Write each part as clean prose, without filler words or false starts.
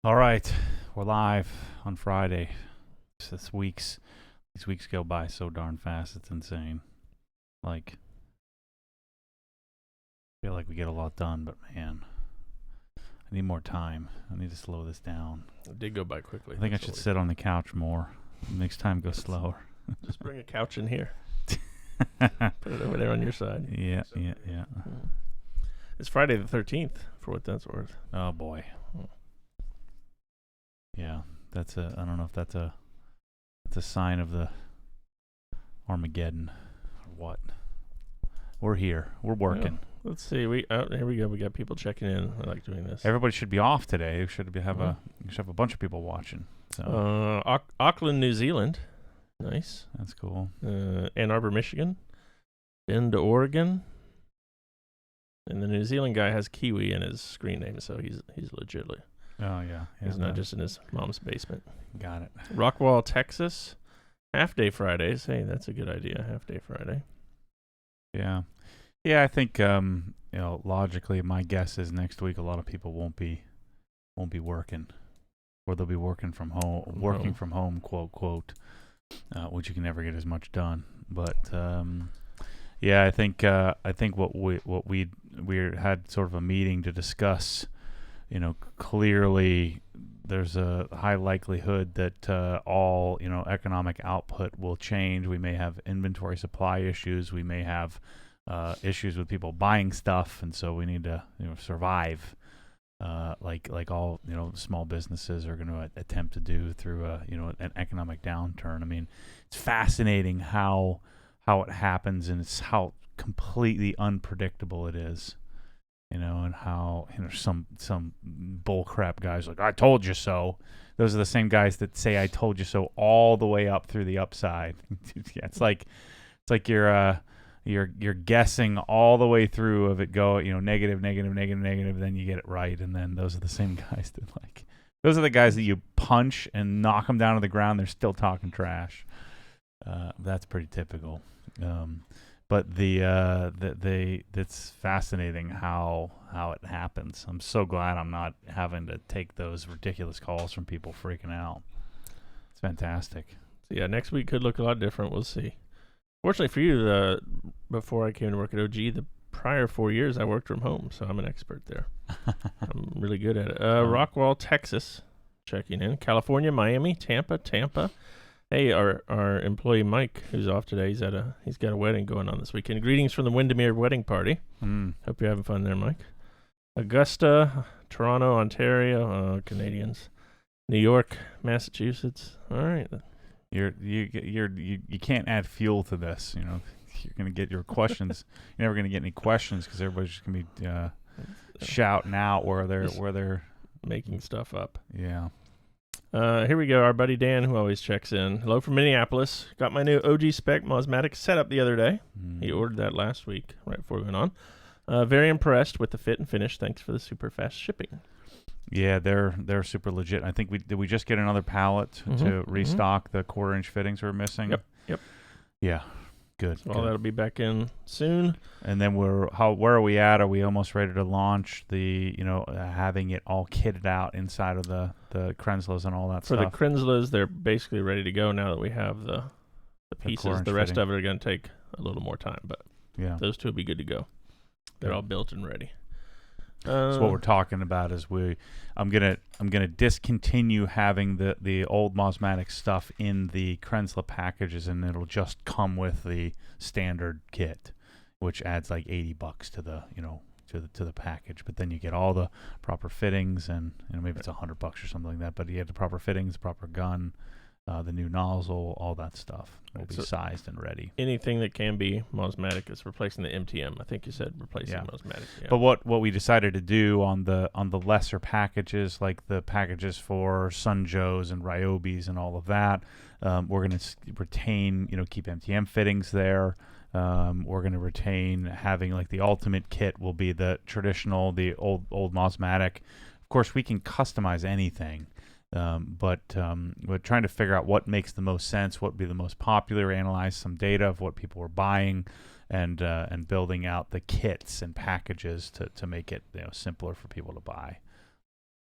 All right, we're live on Friday. These weeks go by so darn fast. It's insane. Like, I feel like we get a lot done, but man, I need more time. I need to slow this down. It did go by quickly. I think I should sit on the couch more. It makes time go slower. Just bring a couch in here. Put it over there on your side. Yeah. It's Friday the 13th, for what that's worth. Oh boy. Yeah, I don't know if that's a sign of the Armageddon or what. We're here. We're working. Yeah. Let's see. Here we go. We got people checking in. I like doing this. Everybody should be off today. You should have a bunch of people watching. So Auckland, New Zealand. Nice. that's cool. Ann Arbor, Michigan. Bend, Oregon. And the New Zealand guy has Kiwi in his screen name, so he's legitly. Oh yeah. He's not just in his mom's basement. Got it. Rockwall, Texas. Half day Fridays. Hey, that's a good idea. Half day Friday. Yeah. I think logically, my guess is next week a lot of people won't be working, or they'll be working from home, quote, which you can never get as much done. But I think what we had sort of a meeting to discuss. Clearly there's a high likelihood that all economic output will change. We may have inventory supply issues. We may have issues with people buying stuff, and so we need to survive, like all small businesses are going to attempt to do through an economic downturn. I mean, it's fascinating how it happens, and it's how completely unpredictable it is. And how some bullcrap guys like, I told you so. Those are the same guys that say I told you so all the way up through the upside. Yeah, it's like you're guessing all the way through of it go, negative, then you get it right, and then those are the same guys that those are the guys that you punch and knock them down to the ground. They're still talking trash. That's pretty typical. But it's fascinating how it happens. I'm so glad I'm not having to take those ridiculous calls from people freaking out. It's fantastic. So yeah, next week could look a lot different. We'll see. Fortunately for you, before I came to work at OG, the prior 4 years I worked from home, so I'm an expert there. I'm really good at it. Rockwall, Texas, checking in. California, Miami, Tampa. Hey, our employee Mike, who's off today, he's got a wedding going on this weekend. Greetings from the Windermere wedding party. Hope you're having fun there, Mike. Augusta, Toronto, Ontario, Canadians, New York, Massachusetts. All right, you can't add fuel to this. You're gonna get your questions. You're never gonna get any questions because everybody's just gonna be shouting out where they're making stuff up. Yeah. Here we go. Our buddy Dan, who always checks in. Hello from Minneapolis. Got my new OG Spec Mosmatic set up the other day. He ordered that last week, right before we went on. Very impressed with the fit and finish. Thanks for the super fast shipping. Yeah, they're super legit. I think we just get another pallet to restock the 1/4-inch fittings we're missing. Yep. Yeah. Good. So all that'll be back in soon. And then where are we at? Are we almost ready to launch the having it all kitted out inside of the Krenslows and all that stuff? For the Krenslows, they're basically ready to go now that we have the pieces. The rest of it are going to take a little more time, but yeah, those two will be good to go. They're all built and ready. So what we're talking about is I'm gonna discontinue having the old Mosmatic stuff in the Krensla packages, and it'll just come with the standard kit, which adds like $80 to the to the package. But then you get all the proper fittings, and maybe it's $100 or something like that. But you get the proper fittings, the proper gun, the new nozzle, all that stuff will be sized and ready. Anything that can be Mosmatic is replacing the MTM. I think you said replacing Mosmatic. Yeah. But what we decided to do on the lesser packages, like the packages for Sunjoes and Ryobis and all of that, we're going to retain, keep MTM fittings there. We're going to retain having like the ultimate kit will be the traditional, the old Mosmatic. Of course, we can customize anything. But we're trying to figure out what makes the most sense, what would be the most popular, analyze some data of what people were buying, and building out the kits and packages to make it simpler for people to buy.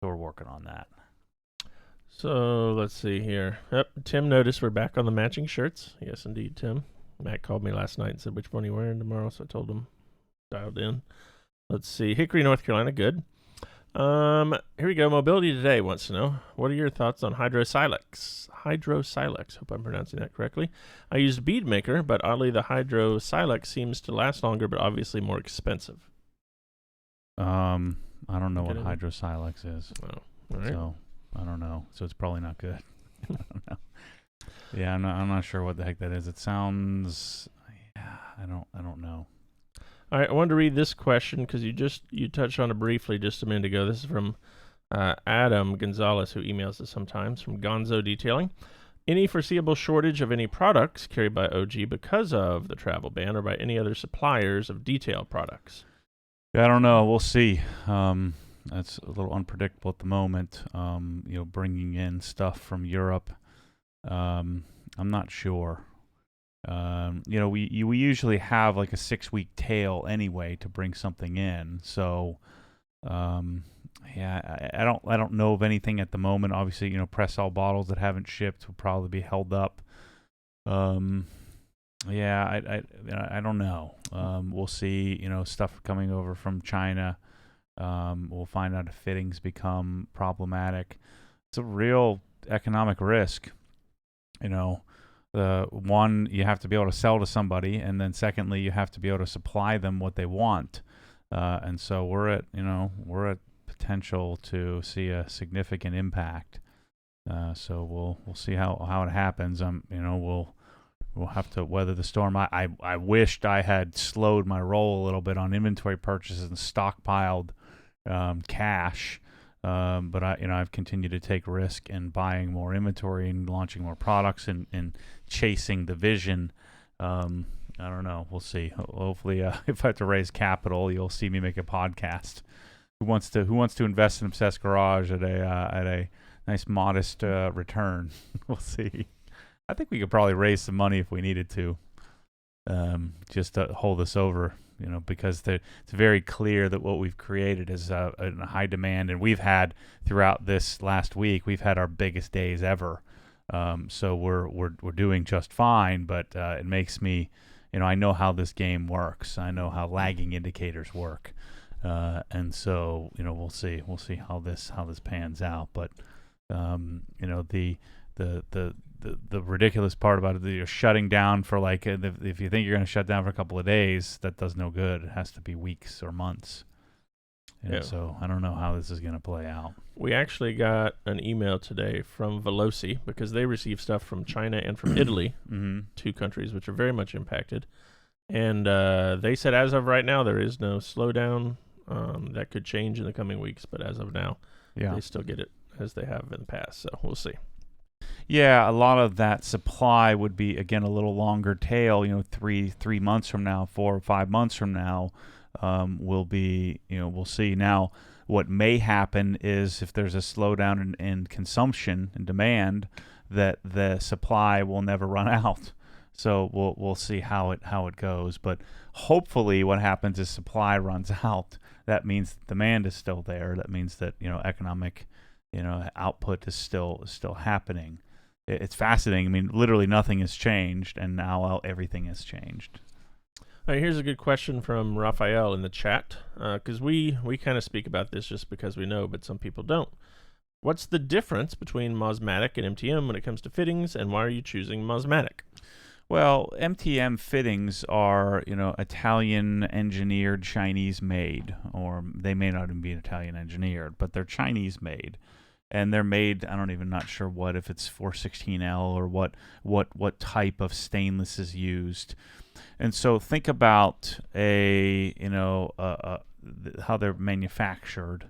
So we're working on that. So let's see here. Yep, Tim noticed we're back on the matching shirts. Yes, indeed, Tim. Matt called me last night and said, which one are you wearing tomorrow? So I told him, dialed in. Let's see. Hickory, North Carolina, good. Here we go. Mobility Today wants to know, what are your thoughts on Hydro-Silex? Hydro-Silex, hope I'm pronouncing that correctly. I used Bead Maker, but oddly the Hydro-Silex seems to last longer, but obviously more expensive. I don't know what Okay. Hydro-Silex is, Oh, all right. so I don't know. So it's probably not good. I don't know. Yeah, I'm not sure what the heck that is. It sounds. Yeah, I don't know. All right, I wanted to read this question because you touched on it briefly just a minute ago. This is from Adam Gonzalez, who emails us sometimes, from Gonzo Detailing. Any foreseeable shortage of any products carried by OG because of the travel ban, or by any other suppliers of detail products? Yeah, I don't know. We'll see. That's a little unpredictable at the moment. Bringing in stuff from Europe. I'm not sure. We usually have like a 6-week tail anyway to bring something in. So, I don't know of anything at the moment. Obviously, press all bottles that haven't shipped will probably be held up. I don't know. We'll see. Stuff coming over from China. We'll find out if fittings become problematic. It's a real economic risk. The one, you have to be able to sell to somebody, and then secondly, you have to be able to supply them what they want. And so we're at potential to see a significant impact. So we'll see how it happens. We'll have to weather the storm. I wished I had slowed my roll a little bit on inventory purchases and stockpiled cash. But I've continued to take risk in buying more inventory and launching more products and chasing the vision. I don't know. We'll see. Hopefully, if I have to raise capital, you'll see me make a podcast. Who wants to invest in Obsessed Garage at a nice modest return? We'll see. I think we could probably raise some money if we needed to, just to hold us over. Because it's very clear that what we've created is a high demand, and we've had throughout this last week, we've had our biggest days ever. So we're doing just fine, but it makes me, I know how this game works. I know how lagging indicators work, and so we'll see how this pans out. But the ridiculous part about it, you're shutting down for if you think you're going to shut down for a couple of days, that does no good. It has to be weeks or months. And so I don't know how this is going to play out. We actually got an email today from Veloci because they receive stuff from China and from Italy, two countries which are very much impacted. And they said as of right now, there is no slowdown. That could change in the coming weeks, but as of now, they still get it as they have in the past. So we'll see. Yeah, a lot of that supply would be, again, a little longer tail. 3 months from now, 4 or 5 months from now, will be. We'll see. Now, what may happen is if there's a slowdown in consumption and demand, that the supply will never run out. So we'll see how it goes. But hopefully, what happens is supply runs out. That means demand is still there. That means that economic output is still happening. It's fascinating. I mean, literally nothing has changed, and now everything has changed. All right, here's a good question from Raphael in the chat, because we kind of speak about this just because we know, but some people don't. What's the difference between Mosmatic and MTM when it comes to fittings, and why are you choosing Mosmatic? Well, MTM fittings are, Italian engineered, Chinese made, or they may not even be Italian engineered, but they're Chinese made. And they're made, not sure what, if it's 416L or what type of stainless is used. And so think about how they're manufactured.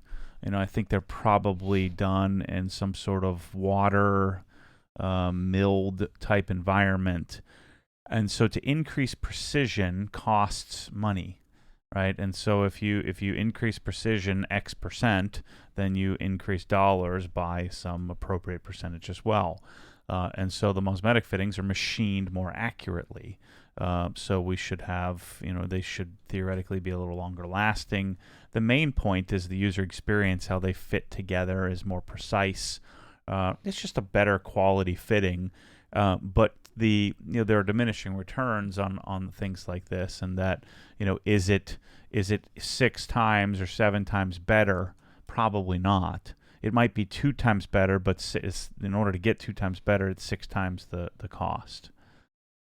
I think they're probably done in some sort of water milled type environment. And so to increase precision costs money. Right, and so if you increase precision X percent, then you increase dollars by some appropriate percentage as well. And so the Mosmatic fittings are machined more accurately. So we should have, they should theoretically be a little longer lasting. The main point is the user experience, how they fit together is more precise. It's just a better quality fitting, but there are diminishing returns on things like this, and that is it 6 times or 7 times better? Probably not. It might be 2 times better, but in order to get 2 times better, it's 6 times the cost.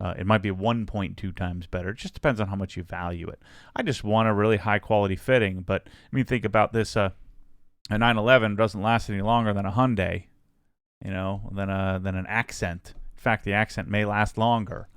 It might be 1.2 times better. It just depends on how much you value it. I just want a really high quality fitting, but I mean, think about this: a 911 doesn't last any longer than a Hyundai, than an Accent. In fact, the Accent may last longer,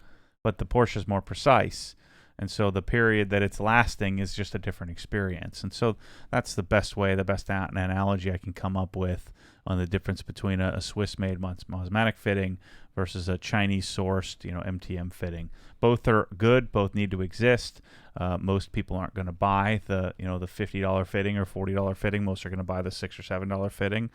but the Porsche is more precise. And so the period that it's lasting is just a different experience. And so that's the best analogy I can come up with on the difference between a Swiss-made Mosmatic fitting versus a Chinese-sourced, MTM fitting. Both are good. Both need to exist. Most people aren't going to buy the $50 fitting or $40 fitting. Most are going to buy the $6 or $7 fitting.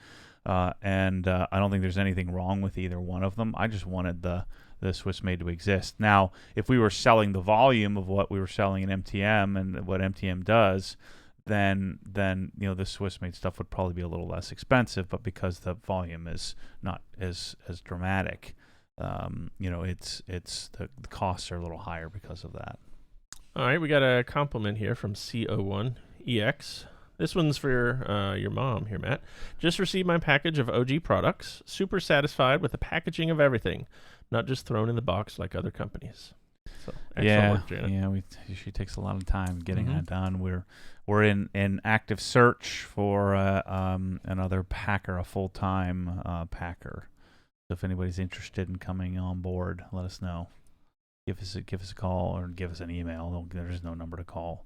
And I don't think there's anything wrong with either one of them. I just wanted the Swiss made to exist. Now, if we were selling the volume of what we were selling in MTM and what MTM does, then the Swiss made stuff would probably be a little less expensive. But because the volume is not as dramatic, it's the costs are a little higher because of that. All right, we got a compliment here from CO1EX. This one's for your mom here, Matt. Just received my package of OG products. Super satisfied with the packaging of everything, not just thrown in the box like other companies. So excellent work, Janet. She takes a lot of time getting that done. We're in active search for another packer, a full-time packer. So if anybody's interested in coming on board, let us know. Give us a call or give us an email. There's no number to call.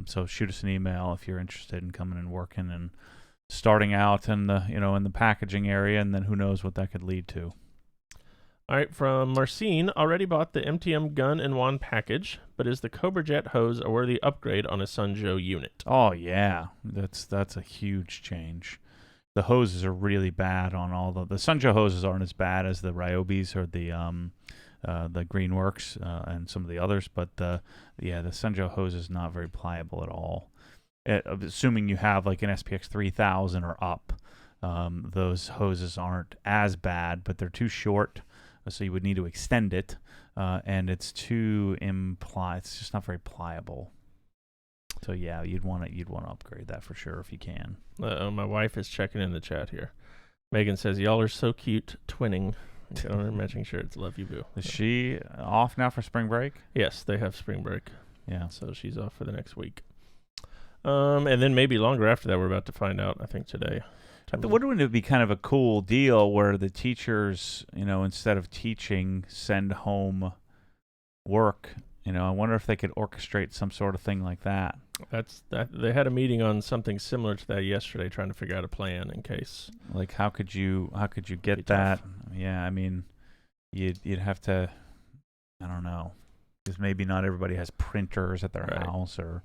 So shoot us an email if you're interested in coming and working and starting out in the packaging area, and then who knows what that could lead to. All right, from Marcine, already bought the MTM gun and wand package, but is the Cobra Jet hose a worthy upgrade on a Sunjo unit? Oh yeah, that's a huge change. The hoses are really bad on all the Sunjo hoses aren't as bad as the Ryobis or the Greenworks and some of the others, but the Sunjo hose is not very pliable at all. Assuming you have like an SPX 3000 or up, those hoses aren't as bad, but they're too short, so you would need to extend it, and it's it's just not very pliable. So yeah, you'd want to upgrade that for sure if you can. My wife is checking in the chat here. Megan says, "Y'all are so cute, twinning." I'm making sure it's love you, boo. Is she off now for spring break? Yes, they have spring break. Yeah, so she's off for the next week. And then maybe longer after that. We're about to find out, I think, today. Wouldn't it be kind of a cool deal where the teachers, instead of teaching, send home work? I wonder if they could orchestrate some sort of thing like that. They had a meeting on something similar to that yesterday, trying to figure out a plan in case. Like, how could you get that? Tough. Yeah, I mean, you'd have to. I don't know, because maybe not everybody has printers at their house, or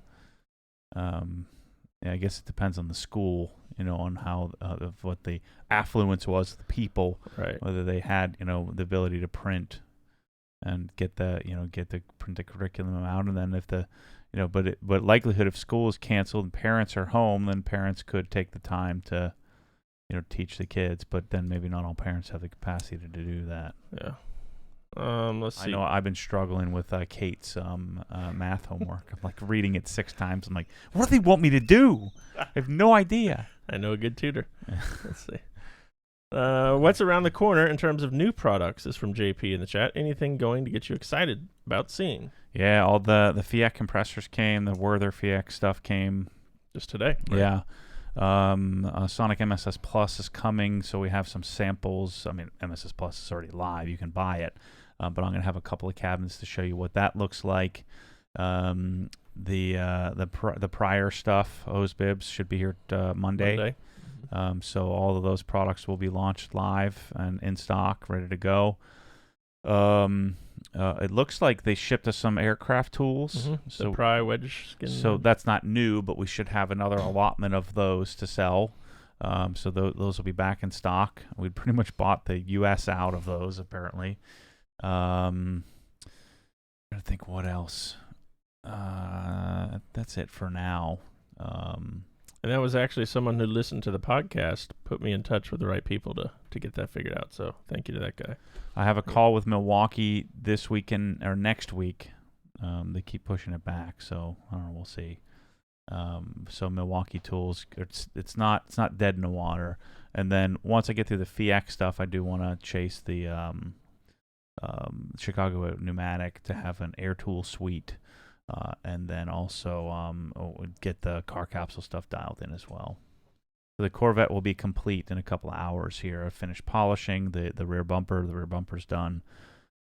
I guess it depends on the school, on how of what the affluence was of the people, right? Whether they had the ability to print and get the print the curriculum out, and then if the but likelihood if school is canceled and parents are home, then parents could take the time to teach the kids, but then maybe not all parents have the capacity to do that. Yeah. Let's see. I know I've been struggling with Kate's math homework. I'm like reading it 6 times. I'm like, what do they want me to do? I have no idea. I know a good tutor. Let's see. What's around the corner in terms of new products is from JP in the chat. Anything going to get you excited about seeing? Yeah, all the FIAC compressors came. The Werther FIAC stuff came just today. Right? Yeah. Sonic MSS Plus is coming, so we have some samples. I mean, MSS Plus is already live. You can buy it. But I'm going to have a couple of cabinets to show you what that looks like. The prior stuff, hose bibs, should be here Monday. So all of those products will be launched live and in stock, ready to go. It looks like they shipped us some aircraft tools. Mm-hmm. So the pry wedge skin. So that's not new, but we should have another allotment of those to sell. So those will be back in stock. We pretty much bought the U.S. out of those, apparently. I'm trying to think what else. That's it for now. And that was actually someone who listened to the podcast, put me in touch with the right people to to get that figured out. So thank you to that guy. I have a call with Milwaukee this weekend or next week. They keep pushing it back, so I don't know. We'll see. So Milwaukee Tools, it's not dead in the water. And then once I get through the FIAC stuff, I do want to chase the Chicago Pneumatic to have an air tool suite, and then also get the car capsule stuff dialed in as well. So the Corvette will be complete in a couple of hours here. I finished polishing the rear bumper. The rear bumper's done.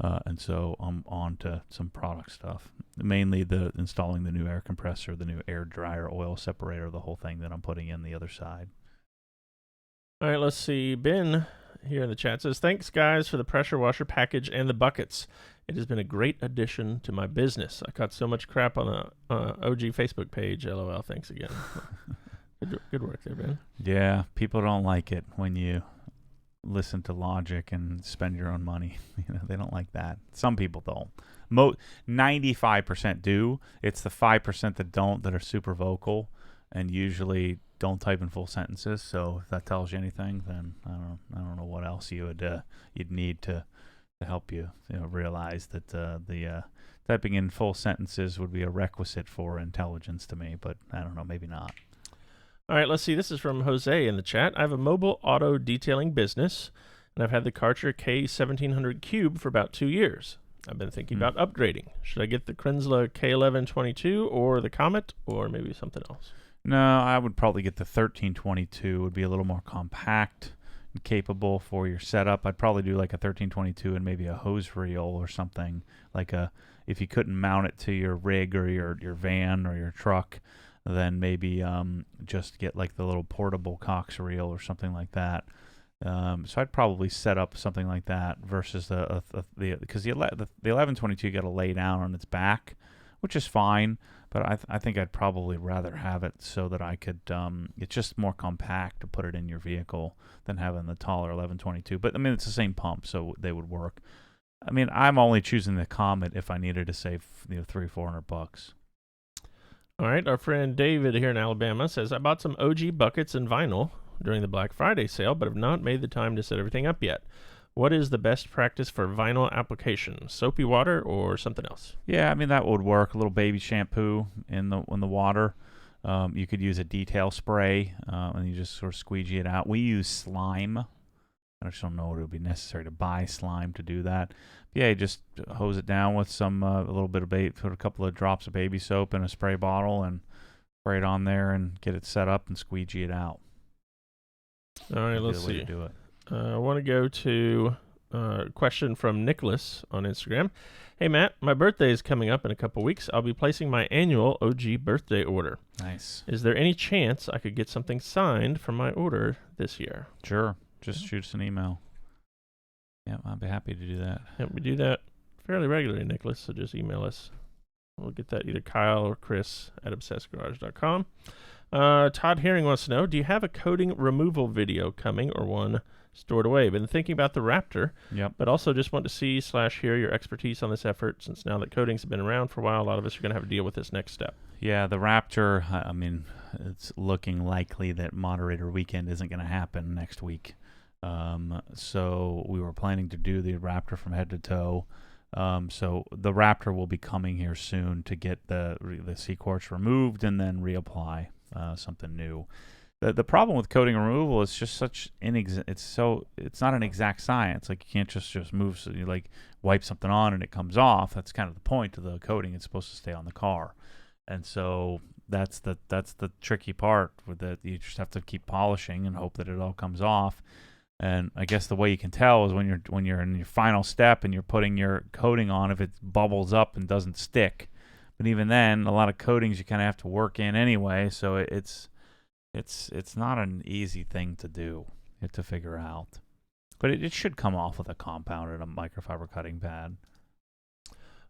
And so I'm on to some product stuff, mainly installing the new air compressor, the new air dryer oil separator, the whole thing that I'm putting in the other side. All right, let's see. Ben here in the chat says, thanks, guys, for the pressure washer package and the buckets. It has been a great addition to my business. I caught so much crap on the OG Facebook page. LOL. Thanks again. Good work there, Ben. Yeah, people don't like it when you listen to logic and spend your own money. They don't like that. Some people don't. 95% do. It's the 5% that don't that are super vocal and usually don't type in full sentences. So if that tells you anything, then I don't know what else you'd need to help you, realize that the typing in full sentences would be a requisite for intelligence to me. But I don't know, maybe not. All right, let's see. This is from Jose in the chat. I have a mobile auto detailing business, and I've had the Karcher K1700 Cube for about 2 years. I've been thinking about upgrading. Should I get the Krenzla K1122 or the Comet, or maybe something else? No, I would probably get the 1322. It would be a little more compact and capable for your setup. I'd probably do like a 1322 and maybe a hose reel or something. If you couldn't mount it to your rig or your van or your truck, then maybe just get like the little portable Cox reel or something like that. So I'd probably set up something like that versus because the 1122 you got to lay down on its back, which is fine. But I think I'd probably rather have it so that I could. It's just more compact to put it in your vehicle than having the taller 1122. But I mean, it's the same pump, so they would work. I mean, I'm only choosing the Comet if I needed to save $300-400. All right, our friend David here in Alabama says, I bought some OG buckets and vinyl during the Black Friday sale, but have not made the time to set everything up yet. What is the best practice for vinyl application? Soapy water or something else? Yeah, I mean, that would work. A little baby shampoo in the water. You could use a detail spray, and you just sort of squeegee it out. We use slime. I just don't know what it would be necessary to buy slime to do that. But yeah, you just hose it down with a little bit of put a couple of drops of baby soap in a spray bottle and spray it on there and get it set up and squeegee it out. All right, let's see. To do it. I want to go to a question from Nicholas on Instagram. Hey, Matt, my birthday is coming up in a couple weeks. I'll be placing my annual OG birthday order. Nice. Is there any chance I could get something signed for my order this year? Sure. Just shoot us an email. Yeah, I'd be happy to do that. Yeah, we do that fairly regularly, Nicholas, so just email us. We'll get that either Kyle or Chris at obsessedgarage.com. Todd Herring wants to know, do you have a coating removal video coming or one stored away? Been thinking about the Raptor, but also just want to see/hear your expertise on this effort, since now that coatings have been around for a while, a lot of us are going to have to deal with this next step. Yeah, the Raptor, I mean, it's looking likely that Moderator Weekend isn't going to happen next week. So we were planning to do the Raptor from head to toe. So the Raptor will be coming here soon to get the C-quartz removed and then reapply something new. The problem with coating removal is just such it's not an exact science. Like, you can't just move, so you like wipe something on and it comes off. That's kind of the point of the coating. It's supposed to stay on the car, and so that's the tricky part with that. You just have to keep polishing and hope that it all comes off. And I guess the way you can tell is when you're in your final step and you're putting your coating on, if it bubbles up and doesn't stick. But even then, a lot of coatings you kind of have to work in anyway, so it's not an easy thing to do, to figure out. But it should come off with a compound and a microfiber cutting pad.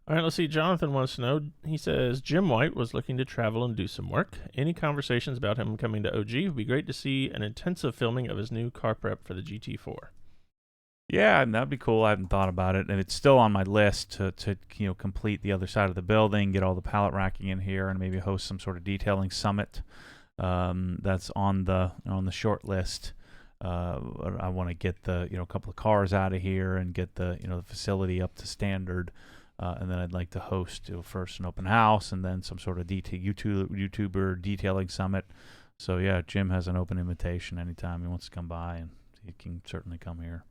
All right, let's see. Jonathan wants to know, he says, Jim White was looking to travel and do some work. Any conversations about him coming to OG? It would be great to see an intensive filming of his new car prep for the GT4. Yeah, that'd be cool. I haven't thought about it, and it's still on my list to complete the other side of the building, get all the pallet racking in here, and maybe host some sort of detailing summit. That's on the short list. I want to get the a couple of cars out of here and get the the facility up to standard, and then I'd like to host first an open house and then some sort of YouTuber detailing summit. So yeah, Jim has an open invitation anytime he wants to come by, and he can certainly come here.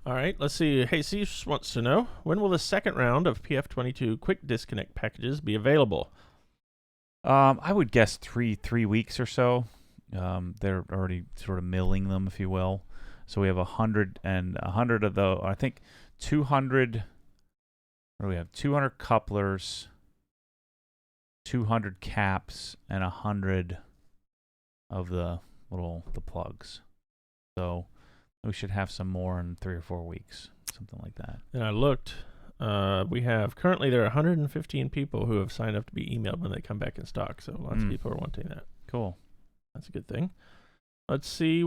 All right, let's see. Jesus wants to know, when will the second round of PF22 quick disconnect packages be available? I would guess three weeks or so. They're already sort of milling them, if you will. So we have 100 of those. I think 200. What do we have? 200 couplers, 200 caps, and 100 of the plugs. So we should have some more in 3 or 4 weeks, something like that. And I looked. We have currently there are 115 people who have signed up to be emailed when they come back in stock. So lots of people are wanting that. Cool. That's a good thing. Let's see.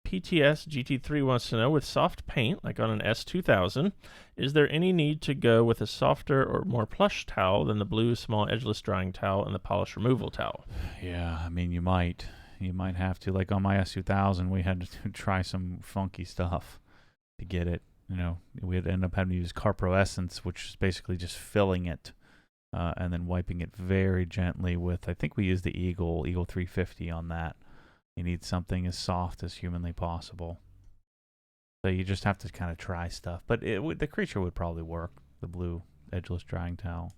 PTS GT3 wants to know, with soft paint, like on an S2000, is there any need to go with a softer or more plush towel than the blue small edgeless drying towel and the polish removal towel? Yeah, I mean, you might have to. Like on my S2000, we had to try some funky stuff to get it. We had to end up having to use Carpro Essence, which is basically just filling it and then wiping it very gently with, I think we used the Eagle 350 on that. You need something as soft as humanly possible. So you just have to kind of try stuff. But the Creature would probably work, the blue edgeless drying towel.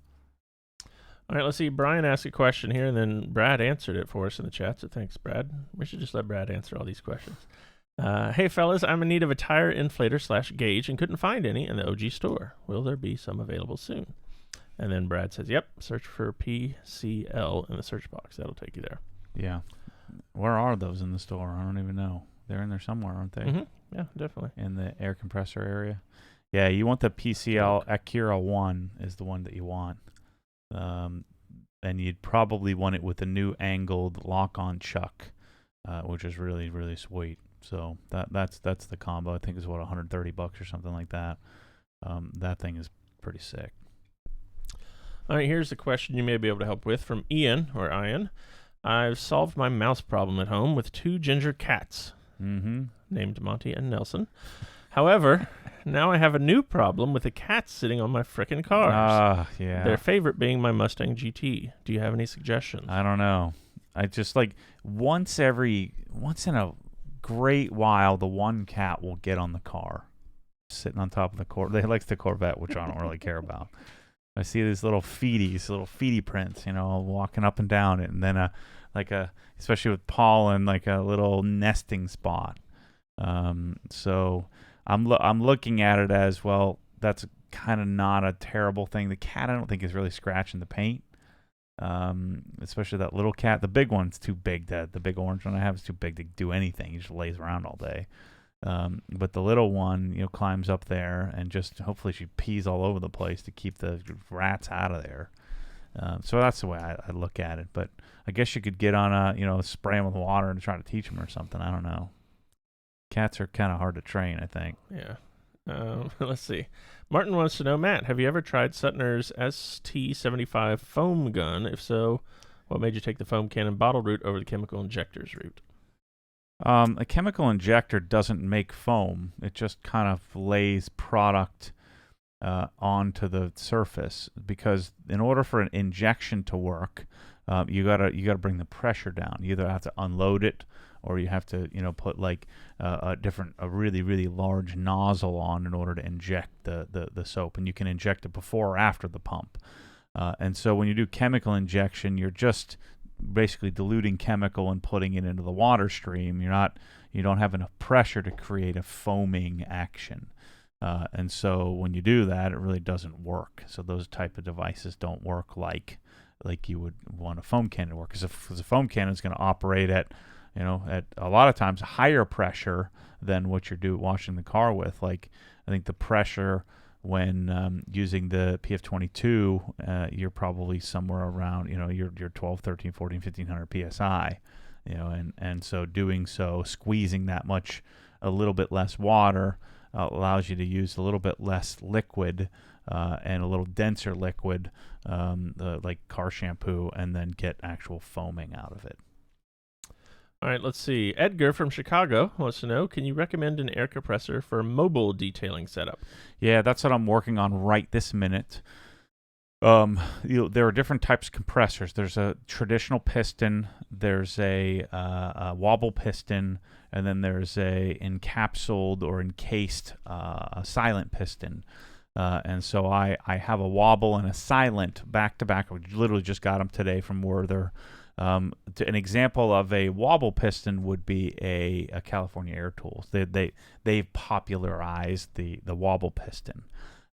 All right, let's see. Brian asked a question here, and then Brad answered it for us in the chat. So thanks, Brad. We should just let Brad answer all these questions. Hey, fellas, I'm in need of a tire inflator / gauge and couldn't find any in the OG store. Will there be some available soon? And then Brad says, yep, search for PCL in the search box. That'll take you there. Yeah. Where are those in the store? I don't even know. They're in there somewhere, aren't they? Mm-hmm. Yeah, definitely. In the air compressor area. Yeah, you want the PCL Acura 1 is the one that you want. And you'd probably want it with a new angled lock-on chuck, which is really, really sweet. So that's the combo. I think it's what, $130 or something like that. That thing is pretty sick. All right, here's the question you may be able to help with from Ian or Ian. I've solved my mouse problem at home with 2 ginger cats, named Monty and Nelson. However, now I have a new problem with the cats sitting on my frickin' cars. Yeah. Their favorite being my Mustang GT. Do you have any suggestions? I don't know. I just once in a great while, the one cat will get on the car, sitting on top of the Corvette. They like the Corvette, which I don't really care about. I see these little feety prints, walking up and down it, and then especially with pollen, like a little nesting spot. So I'm looking at it as, well, that's kind of not a terrible thing. The cat, I don't think, is really scratching the paint. Especially that little cat. The big one's too big. The big orange one I have is too big to do anything. He just lays around all day. But the little one, climbs up there and just hopefully she pees all over the place to keep the rats out of there. So that's the way I look at it. But I guess you could get on spray them with water and try to teach them or something. I don't know. Cats are kind of hard to train, I think. Yeah. Let's see. Martin wants to know, Matt, have you ever tried Suttner's ST75 foam gun? If so, what made you take the foam cannon bottle route over the chemical injectors route? A chemical injector doesn't make foam. It just kind of lays product onto the surface, because in order for an injection to work, you gotta bring the pressure down. You either have to unload it, or you have to put a really, really large nozzle on in order to inject the soap, and you can inject it before or after the pump. And so when you do chemical injection, you're just basically diluting chemical and putting it into the water stream. You don't have enough pressure to create a foaming action. And so when you do that, it really doesn't work. So those type of devices don't work like you would want a foam cannon to work, because a foam cannon is going to operate at a lot of times higher pressure than what you're washing the car with. Like, I think the pressure when using the PF22, you're probably somewhere around, you're 12, 13, 14, 1500 PSI, and so doing so, squeezing that much, a little bit less water allows you to use a little bit less liquid and a little denser liquid, like car shampoo, and then get actual foaming out of it. All right, let's see. Edgar from Chicago wants to know, can you recommend an air compressor for a mobile detailing setup? Yeah, that's what I'm working on right this minute. There are different types of compressors. There's a traditional piston, there's a wobble piston, and then there's a encapsulated or encased silent piston. And so I have a wobble and a silent back to back. We literally just got them today from Werther. An example of a wobble piston would be a California Air Tools. They've popularized the wobble piston,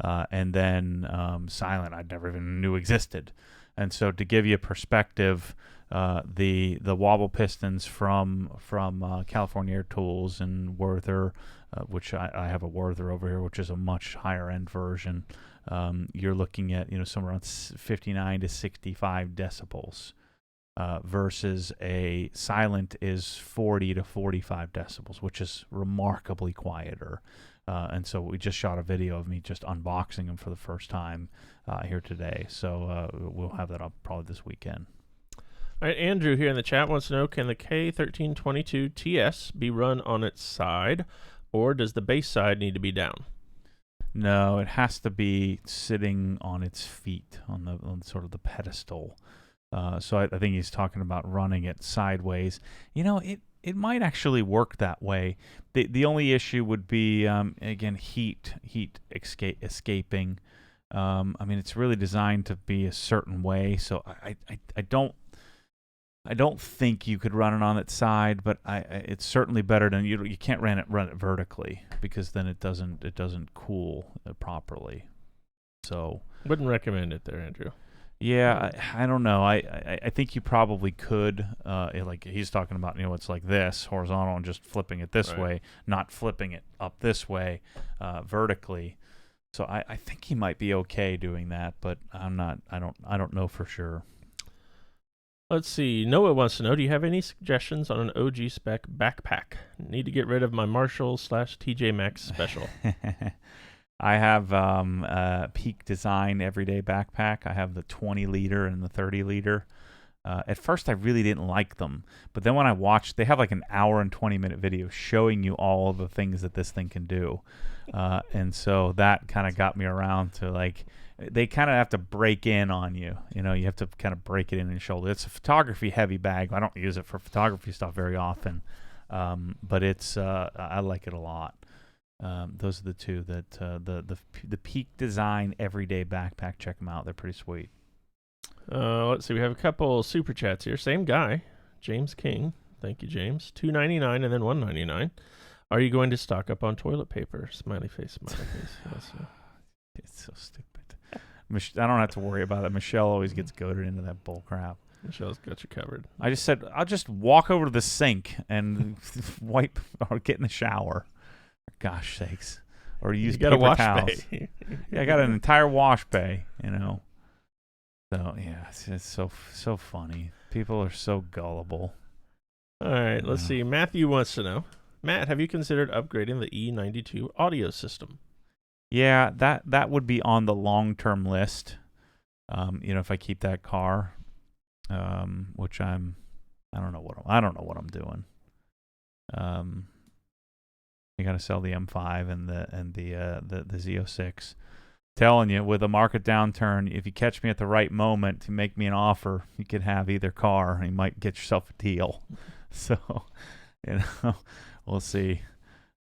and then silent I never even knew existed. And so to give you a perspective, the wobble pistons from California Air Tools and Werther, which I have a Werther over here, which is a much higher end version. You're looking at somewhere around 59 to 65 decibels. Versus a silent is 40 to 45 decibels, which is remarkably quieter. And so we just shot a video of me just unboxing them for the first time here today. So we'll have that up probably this weekend. All right, Andrew here in the chat wants to know, can the K1322 TS be run on its side, or does the base side need to be down? No, it has to be sitting on its feet on sort of the pedestal. So I think he's talking about running it sideways. It might actually work that way. The only issue would be again heat escaping. I mean, it's really designed to be a certain way, so I don't think you could run it on its side, but it's certainly better than you can't run it vertically, because then it doesn't cool properly. So wouldn't recommend it there, Andrew. Yeah, I don't know. I think you probably could. Like he's talking about, it's like this horizontal and just flipping it this way, not flipping it up this way vertically. So I think he might be okay doing that, but I'm not. I don't know for sure. Let's see. Noah wants to know, do you have any suggestions on an OG spec backpack? Need to get rid of my Marshall/TJ Maxx special. I have Peak Design everyday backpack. I have the 20 liter and the 30 liter. At first, I really didn't like them, but then when I watched, they have like an hour and 20-minute video showing you all of the things that this thing can do, and so that kind of got me around to like, they kind of have to break in on you. You have to kind of break it in your shoulder. It's a photography heavy bag. I don't use it for photography stuff very often, but it's I like it a lot. Those are the two that the Peak Design everyday backpack. Check them out; they're pretty sweet. Let's see. We have a couple super chats here. Same guy, James King. Thank you, James. $2.99 and then $1.99. Are you going to stock up on toilet paper? Smiley face. Smiley face. Yes, it's so stupid. I don't have to worry about it. Michelle always gets goaded into that bull crap. Michelle's got you covered. I just said I'll just walk over to the sink and wipe or get in the shower. Gosh sakes. Or use paper wash towels. bay. Yeah, I got an entire wash bay, So, yeah, it's so funny. People are so gullible. All right, let's see. Matthew wants to know, Matt, have you considered upgrading the E92 audio system? Yeah, that would be on the long-term list. If I keep that car, which I don't know what I'm doing. You got to sell the M5 and the Z06. Telling you, with a market downturn, if you catch me at the right moment to make me an offer, you could have either car, and you might get yourself a deal. So, we'll see.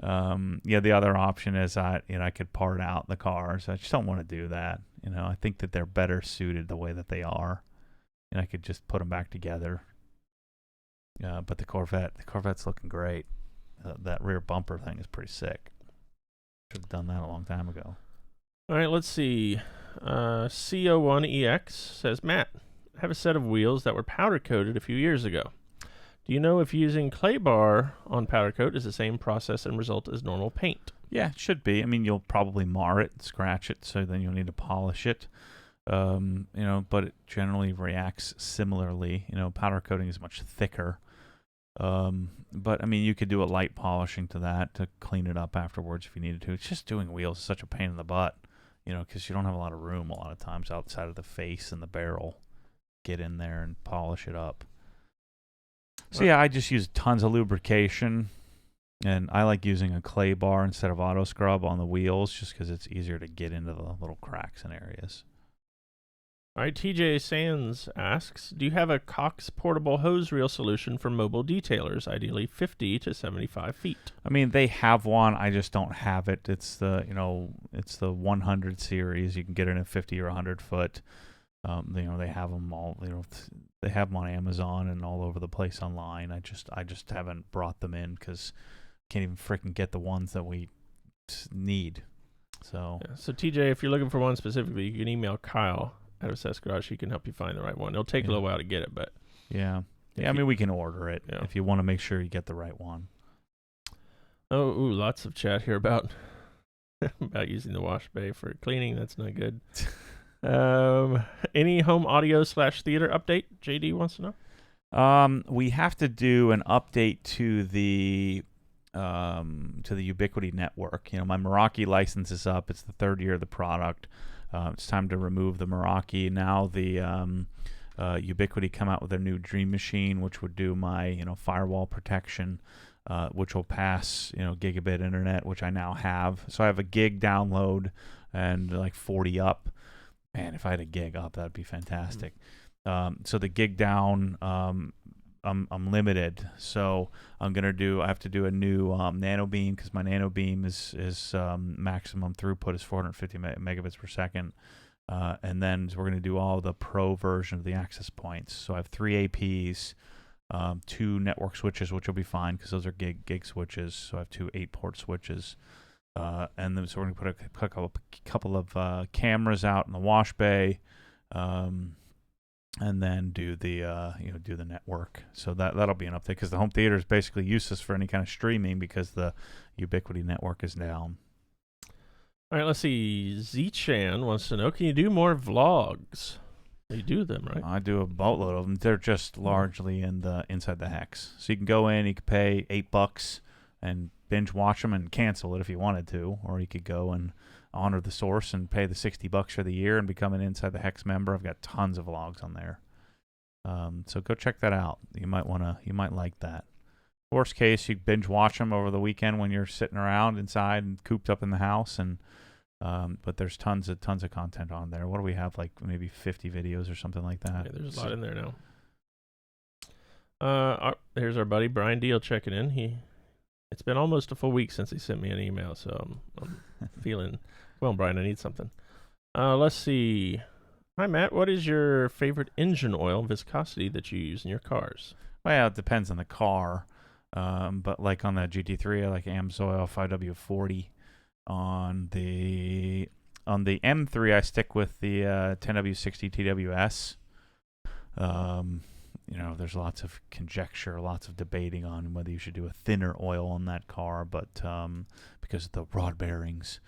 The other option is I could part out the cars. I just don't want to do that. I think that they're better suited the way that they are, and I could just put them back together. But the Corvette's looking great. That rear bumper thing is pretty sick. Should have done that a long time ago. All right, let's see. CO1EX says, Matt, I have a set of wheels that were powder coated a few years ago. Do you know if using clay bar on powder coat is the same process and result as normal paint? Yeah, it should be. I mean, you'll probably mar it, scratch it, so then you'll need to polish it. But it generally reacts similarly. Powder coating is much thicker. But I mean, you could do a light polishing to that to clean it up afterwards if you needed to. It's just doing wheels is such a pain in the butt, because you don't have a lot of room a lot of times outside of the face and the barrel. Get in there and polish it up. So yeah, I just use tons of lubrication, and I like using a clay bar instead of auto scrub on the wheels, just because it's easier to get into the little cracks and areas. All right, TJ Sands asks, do you have a Cox portable hose reel solution for mobile detailers, ideally 50 to 75 feet? I mean, they have one. I just don't have it. It's the 100 series. You can get it in 50 or 100 foot. They have them all. They have them on Amazon and all over the place online. I just haven't brought them in because can't even freaking get the ones that we need. So TJ, if you're looking for one specifically, you can email Kyle at Obsessed Garage. He can help you find the right one. It'll take a little while to get it, but yeah. I mean, we can order it if you want to make sure you get the right one. Oh, lots of chat here about using the wash bay for cleaning. That's not good. Any home audio / theater update? JD wants to know. We have to do an update to the Ubiquiti network. My Meraki license is up. It's the 3rd year of the product. It's time to remove the Meraki. Now the Ubiquiti come out with their new Dream Machine, which would do my firewall protection, which will pass gigabit internet, which I now have. So I have a gig download and like 40 up. Man, if I had a gig up, that'd be fantastic. So the gig down, I'm limited. So I have to do a new Nano Beam, because my Nano Beam is maximum throughput is 450 megabits per second. And then we're going to do all the pro version of the access points. So I have 3 APs, 2 network switches, which will be fine because those are gig switches. So I have 2 8-port switches. And then so we're going to put a couple of cameras out in the wash bay, and then do the network. So that'll be an update, because the home theater is basically useless for any kind of streaming because the Ubiquiti network is down. All right, let's see. Z-Chan wants to know, can you do more vlogs? You do them, right? I do a boatload of them. They're just largely inside the hex. So you can go in, you can pay $8 and binge watch them and cancel it if you wanted to, or you could go and honor the source and pay the $60 for the year and become an Inside the Hex member. I've got tons of vlogs on there, so go check that out. You might like that. Worst case, you binge watch them over the weekend when you're sitting around inside and cooped up in the house, and but there's tons of content on there. What do we have, like maybe 50 videos or something like that? Yeah, there's a lot in there now. Here's our buddy Brian Deal checking in. It's been almost a full week since he sent me an email, so I'm feeling, well, Brian, I need something. Let's see. Hi, Matt. What is your favorite engine oil viscosity that you use in your cars? Well, it depends on the car, but like on the GT3, I like AMSOIL 5W40. On the M3, I stick with the 10W60 TWS. There's lots of conjecture, lots of debating on whether you should do a thinner oil on that car, but because of the rod bearings.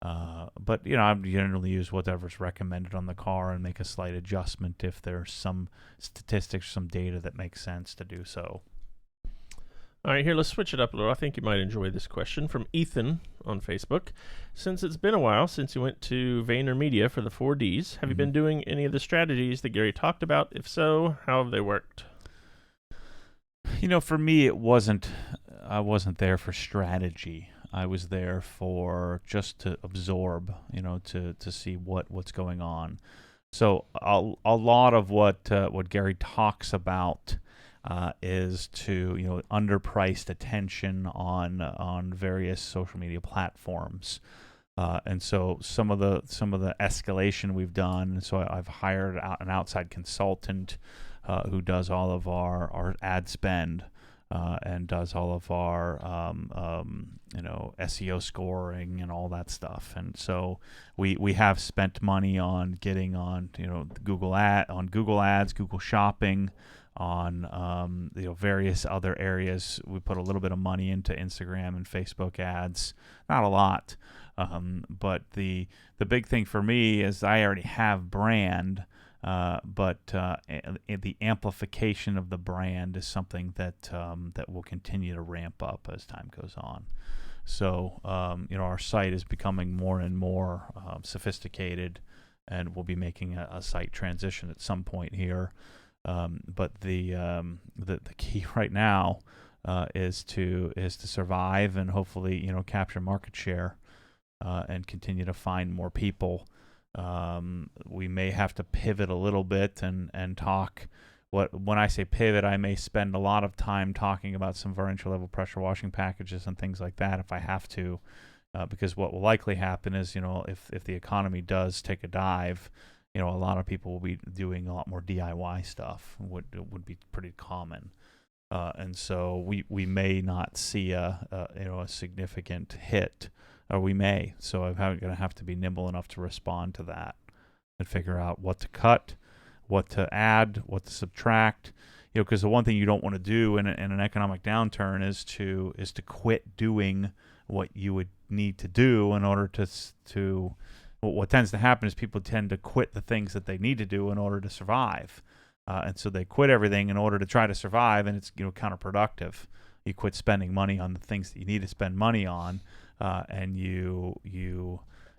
But I generally use whatever's recommended on the car and make a slight adjustment if there's some statistics, some data that makes sense to do so. All right, here, let's switch it up a little. I think you might enjoy this question from Ethan on Facebook. Since it's been a while since you went to VaynerMedia for the 4Ds, have you been doing any of the strategies that Gary talked about? If so, how have they worked? For me, I wasn't there for strategy. I was there for just to absorb, to see what's going on. So a lot of what Gary talks about is to underpriced attention on various social media platforms, and so some of the escalation we've done. So I've hired an outside consultant who does all of our ad spend and does all of our SEO scoring and all that stuff. And so we have spent money on getting on Google Ads, Google Shopping, on various other areas. We put a little bit of money into Instagram and Facebook ads, not a lot, but the big thing for me is I already have brand, but the amplification of the brand is something that will continue to ramp up as time goes on. So our site is becoming more and more sophisticated, and we'll be making a site transition at some point here. But the key right now is to survive and hopefully capture market share and continue to find more people. We may have to pivot a little bit and talk. When I say pivot, I may spend a lot of time talking about some of our entry-level pressure washing packages and things like that if I have to, because what will likely happen is, if the economy does take a dive, a lot of people will be doing a lot more DIY stuff. Would be pretty common, and so we may not see a significant hit, or we may. So I'm going to have to be nimble enough to respond to that and figure out what to cut, what to add, what to subtract. Because the one thing you don't want to do in an economic downturn is to quit doing what you would need to do in order to. What tends to happen is people tend to quit the things that they need to do in order to survive, and so they quit everything in order to try to survive, and it's counterproductive. You quit spending money on the things that you need to spend money on, and you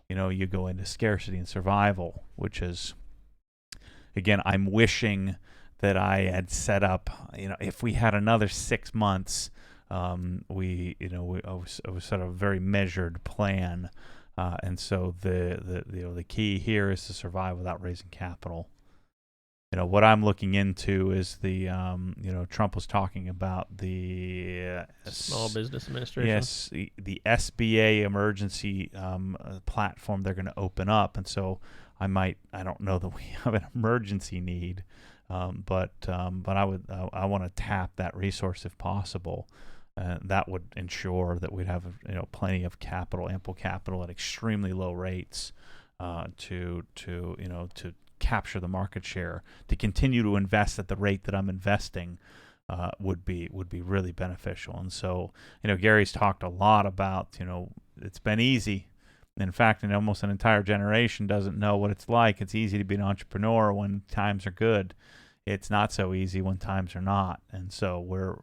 go into scarcity and survival, which is, again, I'm wishing that I had set up, if we had another 6 months, it was sort of a very measured plan, and so the key here is to survive without raising capital. What I'm looking into is the Trump was talking about the Small Business Administration. Yes, the SBA emergency platform they're going to open up, and so I don't know that we have an emergency need, but I want to tap that resource if possible. That would ensure that we'd have plenty of capital, ample capital at extremely low rates to capture the market share, to continue to invest at the rate that I'm investing. Would be really beneficial. And so Gary's talked a lot about it's been easy. In fact, almost an entire generation doesn't know what it's like. It's easy to be an entrepreneur when times are good. It's not so easy when times are not. And so we're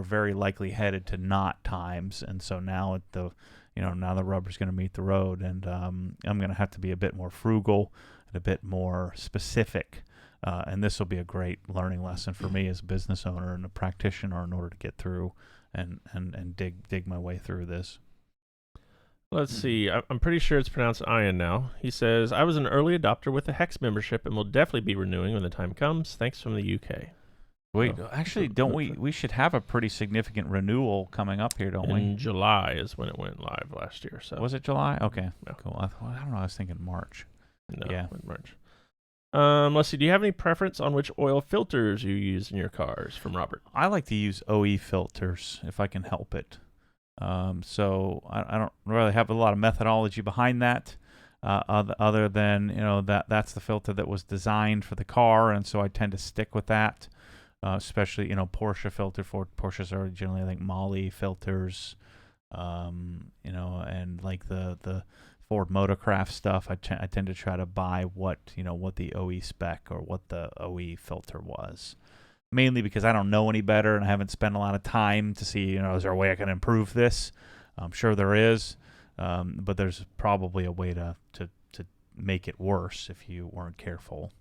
very likely headed to not times. And so now now the rubber's going to meet the road, and I'm going to have to be a bit more frugal and a bit more specific. And this will be a great learning lesson for me as a business owner and a practitioner in order to get through and dig my way through this. Let's see. I'm pretty sure it's pronounced Ian now. He says, I was an early adopter with the Hex membership and will definitely be renewing when the time comes. Thanks from the UK. Wait, actually, don't we? We should have a pretty significant renewal coming up here, don't we? In July is when it went live last year. So was it July? Okay, yeah. Cool. I don't know. I was thinking March. No, yeah, in March. Let's see. Do you have any preference on which oil filters you use in your cars? From Robert. I like to use OE filters if I can help it. So I don't really have a lot of methodology behind that, other than that's the filter that was designed for the car, and so I tend to stick with that. Especially Porsche filter. For Porsches are generally, I think, Moly filters, and like the Ford Motorcraft stuff. I tend to try to buy what the OE spec or what the OE filter was. Mainly because I don't know any better and I haven't spent a lot of time to see, is there a way I can improve this? I'm sure there is, but there's probably a way to make it worse if you weren't careful.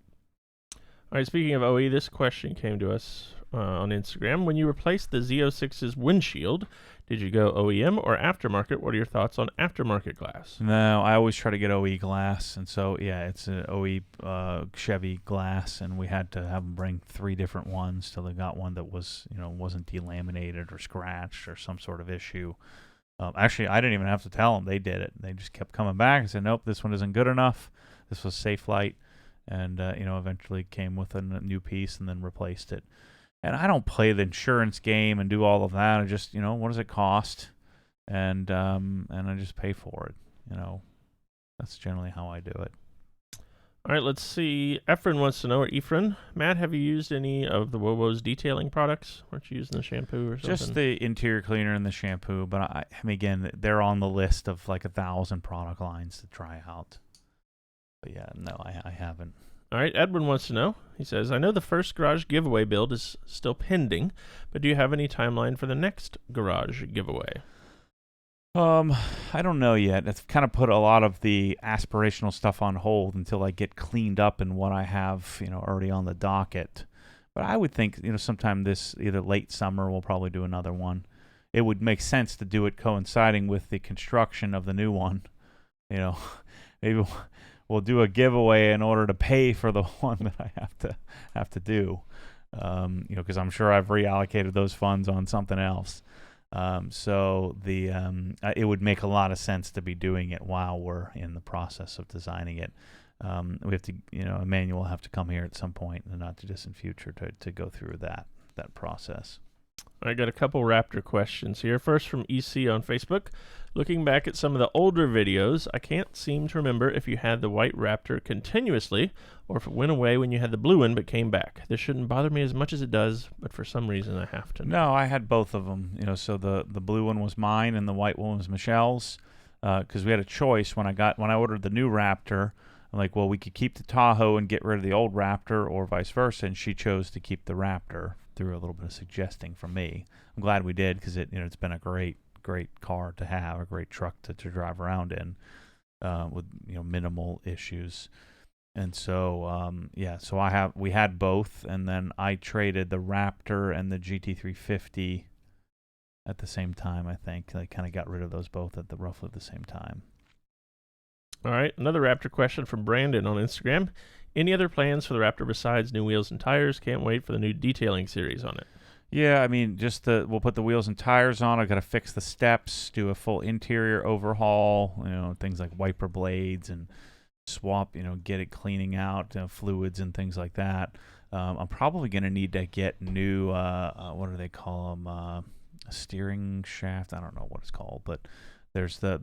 All right, speaking of OE, this question came to us on Instagram. When you replaced the Z06's windshield, did you go OEM or aftermarket? What are your thoughts on aftermarket glass? No, I always try to get OE glass, and so it's an OE Chevy glass, and we had to have them bring 3 different ones till they got one that was wasn't delaminated or scratched or some sort of issue. Actually, I didn't even have to tell them; they did it. They just kept coming back and said, "Nope, this one isn't good enough. This was Safelite," and eventually came with a new piece and then replaced it. And I don't play the insurance game and do all of that. I just, what does it cost? And I just pay for it. That's generally how I do it. All right, let's see. Ephraim wants to know, or Ephraim, Matt, have you used any of the Wobo's detailing products? Weren't you using the shampoo or something? Just the interior cleaner and the shampoo. But I mean, again, they're on the list of like 1,000 product lines to try out. But yeah, no, I haven't. All right, Edwin wants to know. He says, I know the first garage giveaway build is still pending, but do you have any timeline for the next garage giveaway? I don't know yet. It's kind of put a lot of the aspirational stuff on hold until I get cleaned up in what I have, already on the docket. But I would think, sometime this either late summer we'll probably do another one. It would make sense to do it coinciding with the construction of the new one. Maybe we'll do a giveaway in order to pay for the one that I have to do. Because I'm sure I've reallocated those funds on something else. So it would make a lot of sense to be doing it while we're in the process of designing it. We have to, Emmanuel will have to come here at some point in the not too distant future to go through that process. I got a couple Raptor questions here. First from EC on Facebook. Looking back at some of the older videos, I can't seem to remember if you had the white Raptor continuously or if it went away when you had the blue one but came back. This shouldn't bother me as much as it does, but for some reason I have to know. No, I had both of them. So the blue one was mine and the white one was Michelle's, because we had a choice when I ordered the new Raptor. I'm like, well, we could keep the Tahoe and get rid of the old Raptor, or vice versa, and she chose to keep the Raptor through a little bit of suggesting from me. I'm glad we did, because it's been a great car to have, a great truck to drive around in, with minimal issues. And so we had both, and then I traded the Raptor and the GT350 at the same time. I think I kind of got rid of those both at roughly the same time. All right, another Raptor question from Brandon on Instagram. Any other plans for the Raptor besides new wheels and tires? Can't wait for the new detailing series on it. Yeah, I mean, we'll put the wheels and tires on. I've got to fix the steps, do a full interior overhaul, things like wiper blades and swap, get it cleaning out, fluids and things like that. I'm probably going to need to get new, what do they call them, a steering shaft? I don't know what it's called, but there's the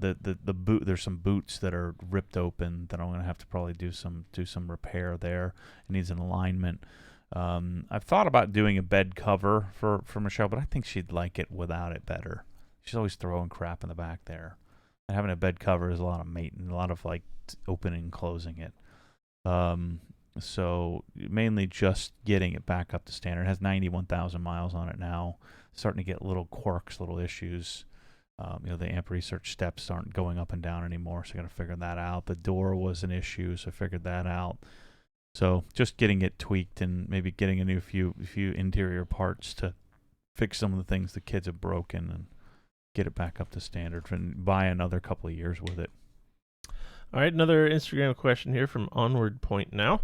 boot. There's some boots that are ripped open that I'm going to have to probably do some repair there. It needs an alignment. I've thought about doing a bed cover for Michelle, but I think she'd like it without it better. She's always throwing crap in the back there. And having a bed cover is a lot of maintenance, a lot of opening and closing it. So mainly just getting it back up to standard. It has 91,000 miles on it now. Starting to get little quirks, little issues. The amp research steps aren't going up and down anymore, so I got to figure that out. The door was an issue, so I figured that out. So just getting it tweaked and maybe getting a few interior parts to fix some of the things the kids have broken and get it back up to standard and buy another couple of years with it. All right, another Instagram question here from Onward Point Now.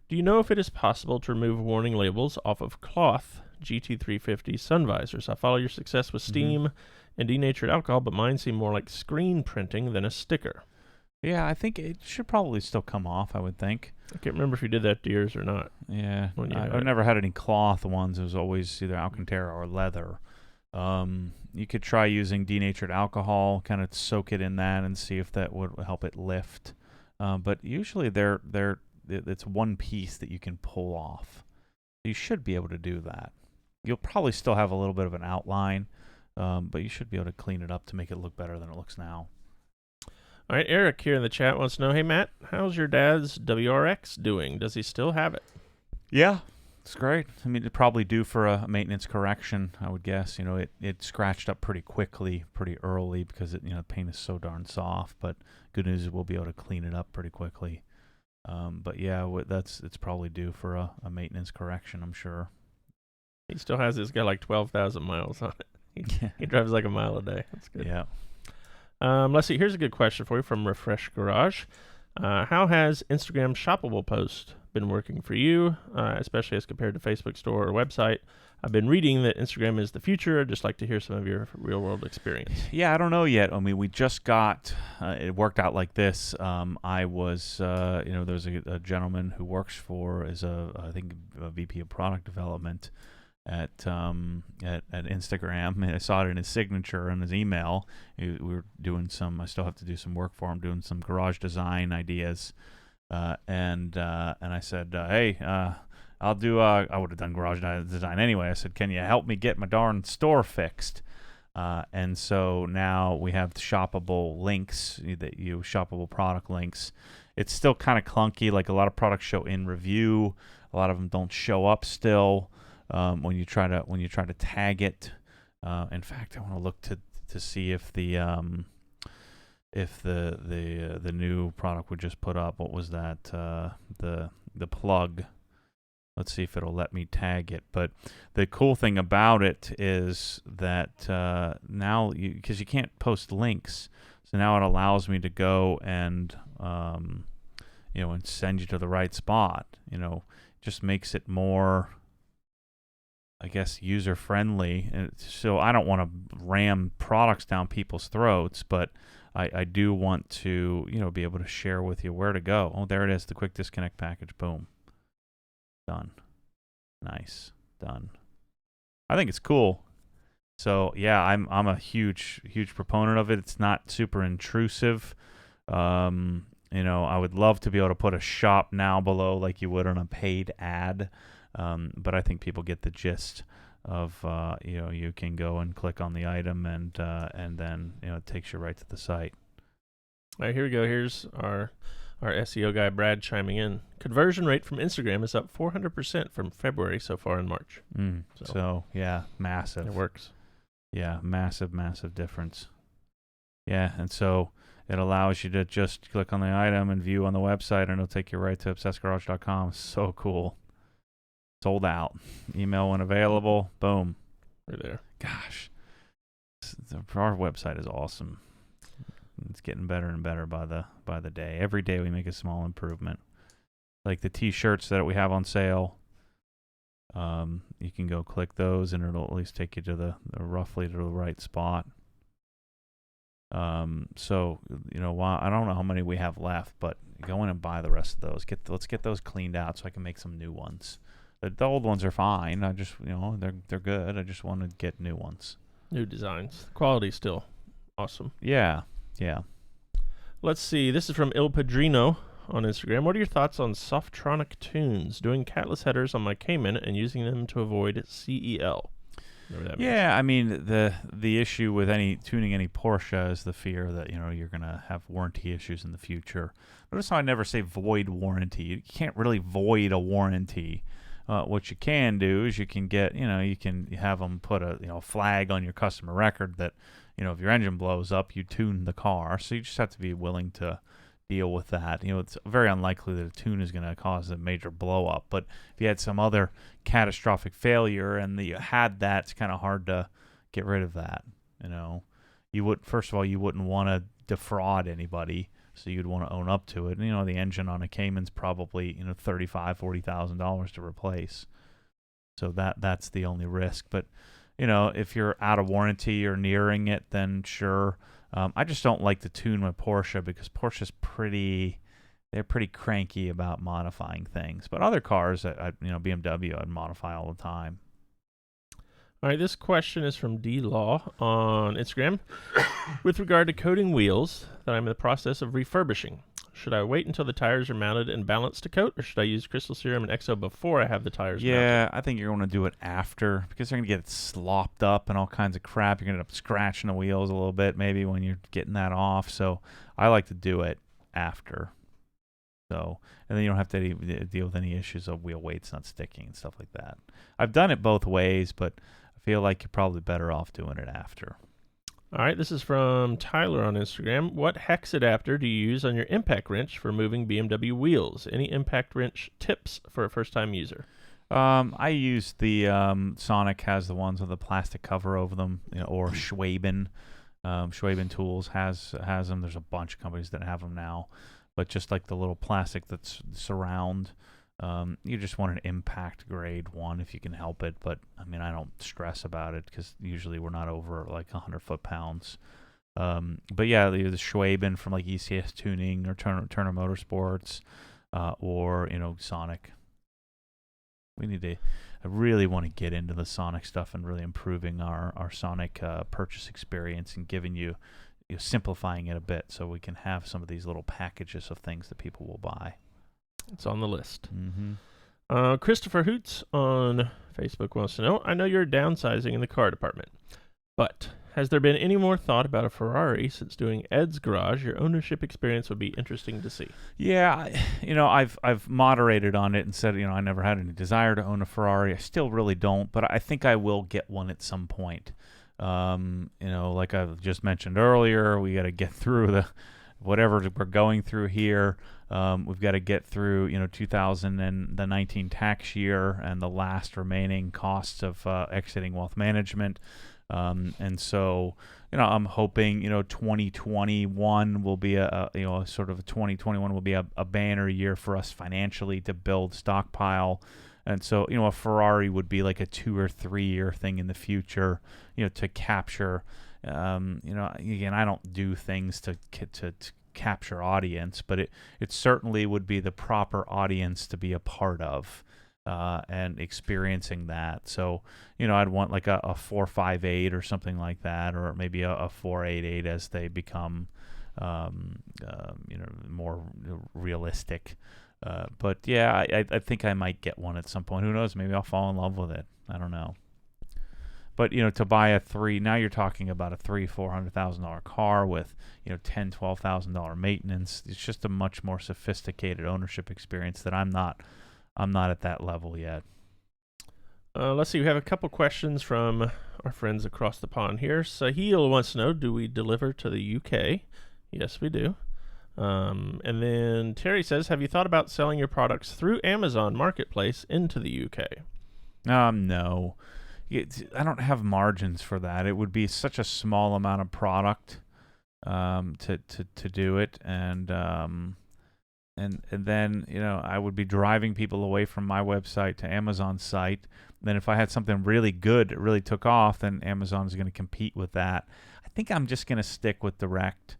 Do you know if it is possible to remove warning labels off of cloth GT350 sun visors? I follow your success with steam and denatured alcohol, but mine seem more like screen printing than a sticker. Yeah, I think it should probably still come off, I would think. I can't remember if you did that to yours or not. Yeah, I've never had any cloth ones. It was always either Alcantara or leather. You could try using denatured alcohol, kind of soak it in that and see if that would help it lift. But usually it's one piece that you can pull off. You should be able to do that. You'll probably still have a little bit of an outline, but you should be able to clean it up to make it look better than it looks now. All right, Eric here in the chat wants to know, hey, Matt, how's your dad's WRX doing? Does he still have it? Yeah, it's great. I mean, it'd probably due for a maintenance correction, I would guess. It scratched up pretty quickly, pretty early because the paint is so darn soft. But good news is we'll be able to clean it up pretty quickly. But yeah, it's probably due for a maintenance correction, I'm sure. He still has this guy like 12,000 miles on it. He drives like a mile a day. That's good. Yeah. Let's see. Here's a good question for you from Refresh Garage. How has Instagram shoppable post been working for you, especially as compared to Facebook store or website? I've been reading that Instagram is the future. I'd just like to hear some of your real-world experience. Yeah, I don't know yet. I mean, we just got it worked out like this. I was, there's a gentleman who works I think a VP of product development at Instagram, and I saw it in his signature and his email. We were doing I still have to do some work for him, doing some garage design ideas, and I said, hey, I'll do. I would have done garage design anyway. I said, can you help me get my darn store fixed? And so now we have shoppable links, shoppable product links. It's still kind of clunky. Like a lot of products show in review, a lot of them don't show up still. When you try to tag it. In fact, I want to look to see if the if the new product would just put up, what was that, the plug. Let's see if it'll let me tag it. But the cool thing about it is that now, because you can't post links, so now it allows me to go and and send you to the right spot. Just makes it more, I guess, user friendly. And so I don't want to ram products down people's throats, but I do want to be able to share with you where to go. Oh, there it is, the quick disconnect package. Boom. Done. Nice. Done. I think it's cool. So yeah, I'm a huge proponent of it. It's not super intrusive. I would love to be able to put a shop now below like you would on a paid ad. But I think people get the gist of you can go and click on the item and then it takes you right to the site. All right, here we go. Here's our SEO guy Brad chiming in. Conversion rate from Instagram is up 400% from February so far in March. So yeah, massive. It works. Yeah, massive difference. Yeah, and so it allows you to just click on the item and view on the website, and it'll take you right to obsessedgarage.com. So cool. Sold out. Email when available. Boom. We're there. Gosh, our website is awesome. It's getting better and better by the day. Every day we make a small improvement. Like the T-shirts that we have on sale. You can go click those, and it'll at least take you to the roughly to the right spot. So while I don't know how many we have left, but go in and buy the rest of those. Let's get those cleaned out so I can make some new ones. The old ones are fine. I just they're good. I just want to get new ones. New designs. Quality's still awesome. Yeah. Let's see. This is from Il Padrino on Instagram. What are your thoughts on Softronic tunes? Doing catless headers on my Cayman and using them to avoid CEL. Whatever that means. Yeah, I mean the issue with tuning any Porsche is the fear that you're gonna have warranty issues in the future. Notice how I never say void warranty. You can't really void a warranty. What you can do is you can get you can have them put a flag on your customer record that if your engine blows up, you tune the car. So you just have to be willing to deal with that. It's very unlikely that a tune is going to cause a major blow up. But if you had some other catastrophic failure and you had that, it's kind of hard to get rid of that. First of all, you wouldn't want to defraud anybody, so you'd want to own up to it. And, the engine on a Cayman's probably $35,000-$40,000 to replace. So that's the only risk. But if you're out of warranty or nearing it, then sure. I just don't like to tune my Porsche because Porsche's they're pretty cranky about modifying things. But other cars, BMW, I'd modify all the time. All right, this question is from D Law on Instagram. With regard to coating wheels that I'm in the process of refurbishing, should I wait until the tires are mounted and balanced to coat, or should I use Crystal Serum and Exo before I have the tires mounted? Yeah, I think you're going to do it after because they're going to get it slopped up and all kinds of crap. You're going to end up scratching the wheels a little bit maybe when you're getting that off. So I like to do it after. So, and then you don't have to deal with any issues of wheel weights not sticking and stuff like that. I've done it both ways, but I feel like you're probably better off doing it after. All right, this is from Tyler on Instagram. What hex adapter do you use on your impact wrench for moving BMW wheels? Any impact wrench tips for a first-time user? I use the Sonic has the ones with the plastic cover over them, or Schwaben. Schwaben Tools has them. There's a bunch of companies that have them now, but just like the little plastic that's surround. You just want an impact grade one if you can help it, but I mean I don't stress about it because usually we're not over like 100 foot-pounds. But yeah, the Schwaben from like ECS Tuning or Turner Motorsports, or Sonic. I really want to get into the Sonic stuff and really improving our Sonic purchase experience and giving you simplifying it a bit so we can have some of these little packages of things that people will buy. It's on the list. Mm-hmm. Christopher Hoots on Facebook wants to know, I know you're downsizing in the car department, but has there been any more thought about a Ferrari since doing Ed's Garage? Your ownership experience would be interesting to see. Yeah, I've moderated on it and said, I never had any desire to own a Ferrari. I still really don't, but I think I will get one at some point. Like I just mentioned earlier, we got to get through the whatever we're going through here. We've got to get through 2019 tax year and the last remaining costs of exiting wealth management. And so, I'm hoping 2021 will be a 2021 will be a banner year for us financially to build stockpile. And so, a Ferrari would be like a 2 or 3 year thing in the future, to capture. Again, I don't do things to capture audience, but it certainly would be the proper audience to be a part of. And experiencing that. So, I'd want like a 458 or something like that, or maybe a 488 as they become, more realistic. But yeah, I think I might get one at some point. Who knows? Maybe I'll fall in love with it. I don't know. But to buy now you're talking about a $300,000-$400,000 car with $10,000-$12,000 maintenance. It's just a much more sophisticated ownership experience that I'm not at that level yet. Let's see. We have a couple questions from our friends across the pond here. Sahil wants to know, do we deliver to the UK? Yes, we do. And then Terry says, have you thought about selling your products through Amazon Marketplace into the UK? No. I don't have margins for that. It would be such a small amount of product to do it. And then, I would be driving people away from my website to Amazon's site. Then if I had something really good that really took off, then Amazon's going to compete with that. I think I'm just going to stick with direct.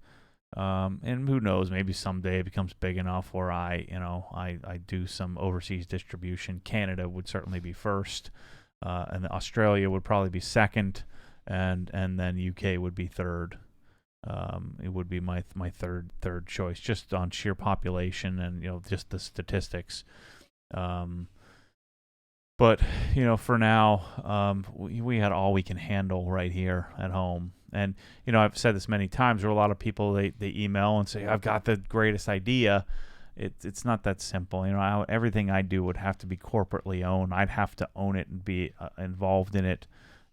And who knows, maybe someday it becomes big enough where I do some overseas distribution. Canada would certainly be first. And Australia would probably be second. And then UK would be third. It would be my third choice, just on sheer population and just the statistics. But for now, we had all we can handle right here at home. And I've said this many times. There are a lot of people they email and say, "I've got the greatest idea." It's not that simple. Everything I do would have to be corporately owned. I'd have to own it and be involved in it.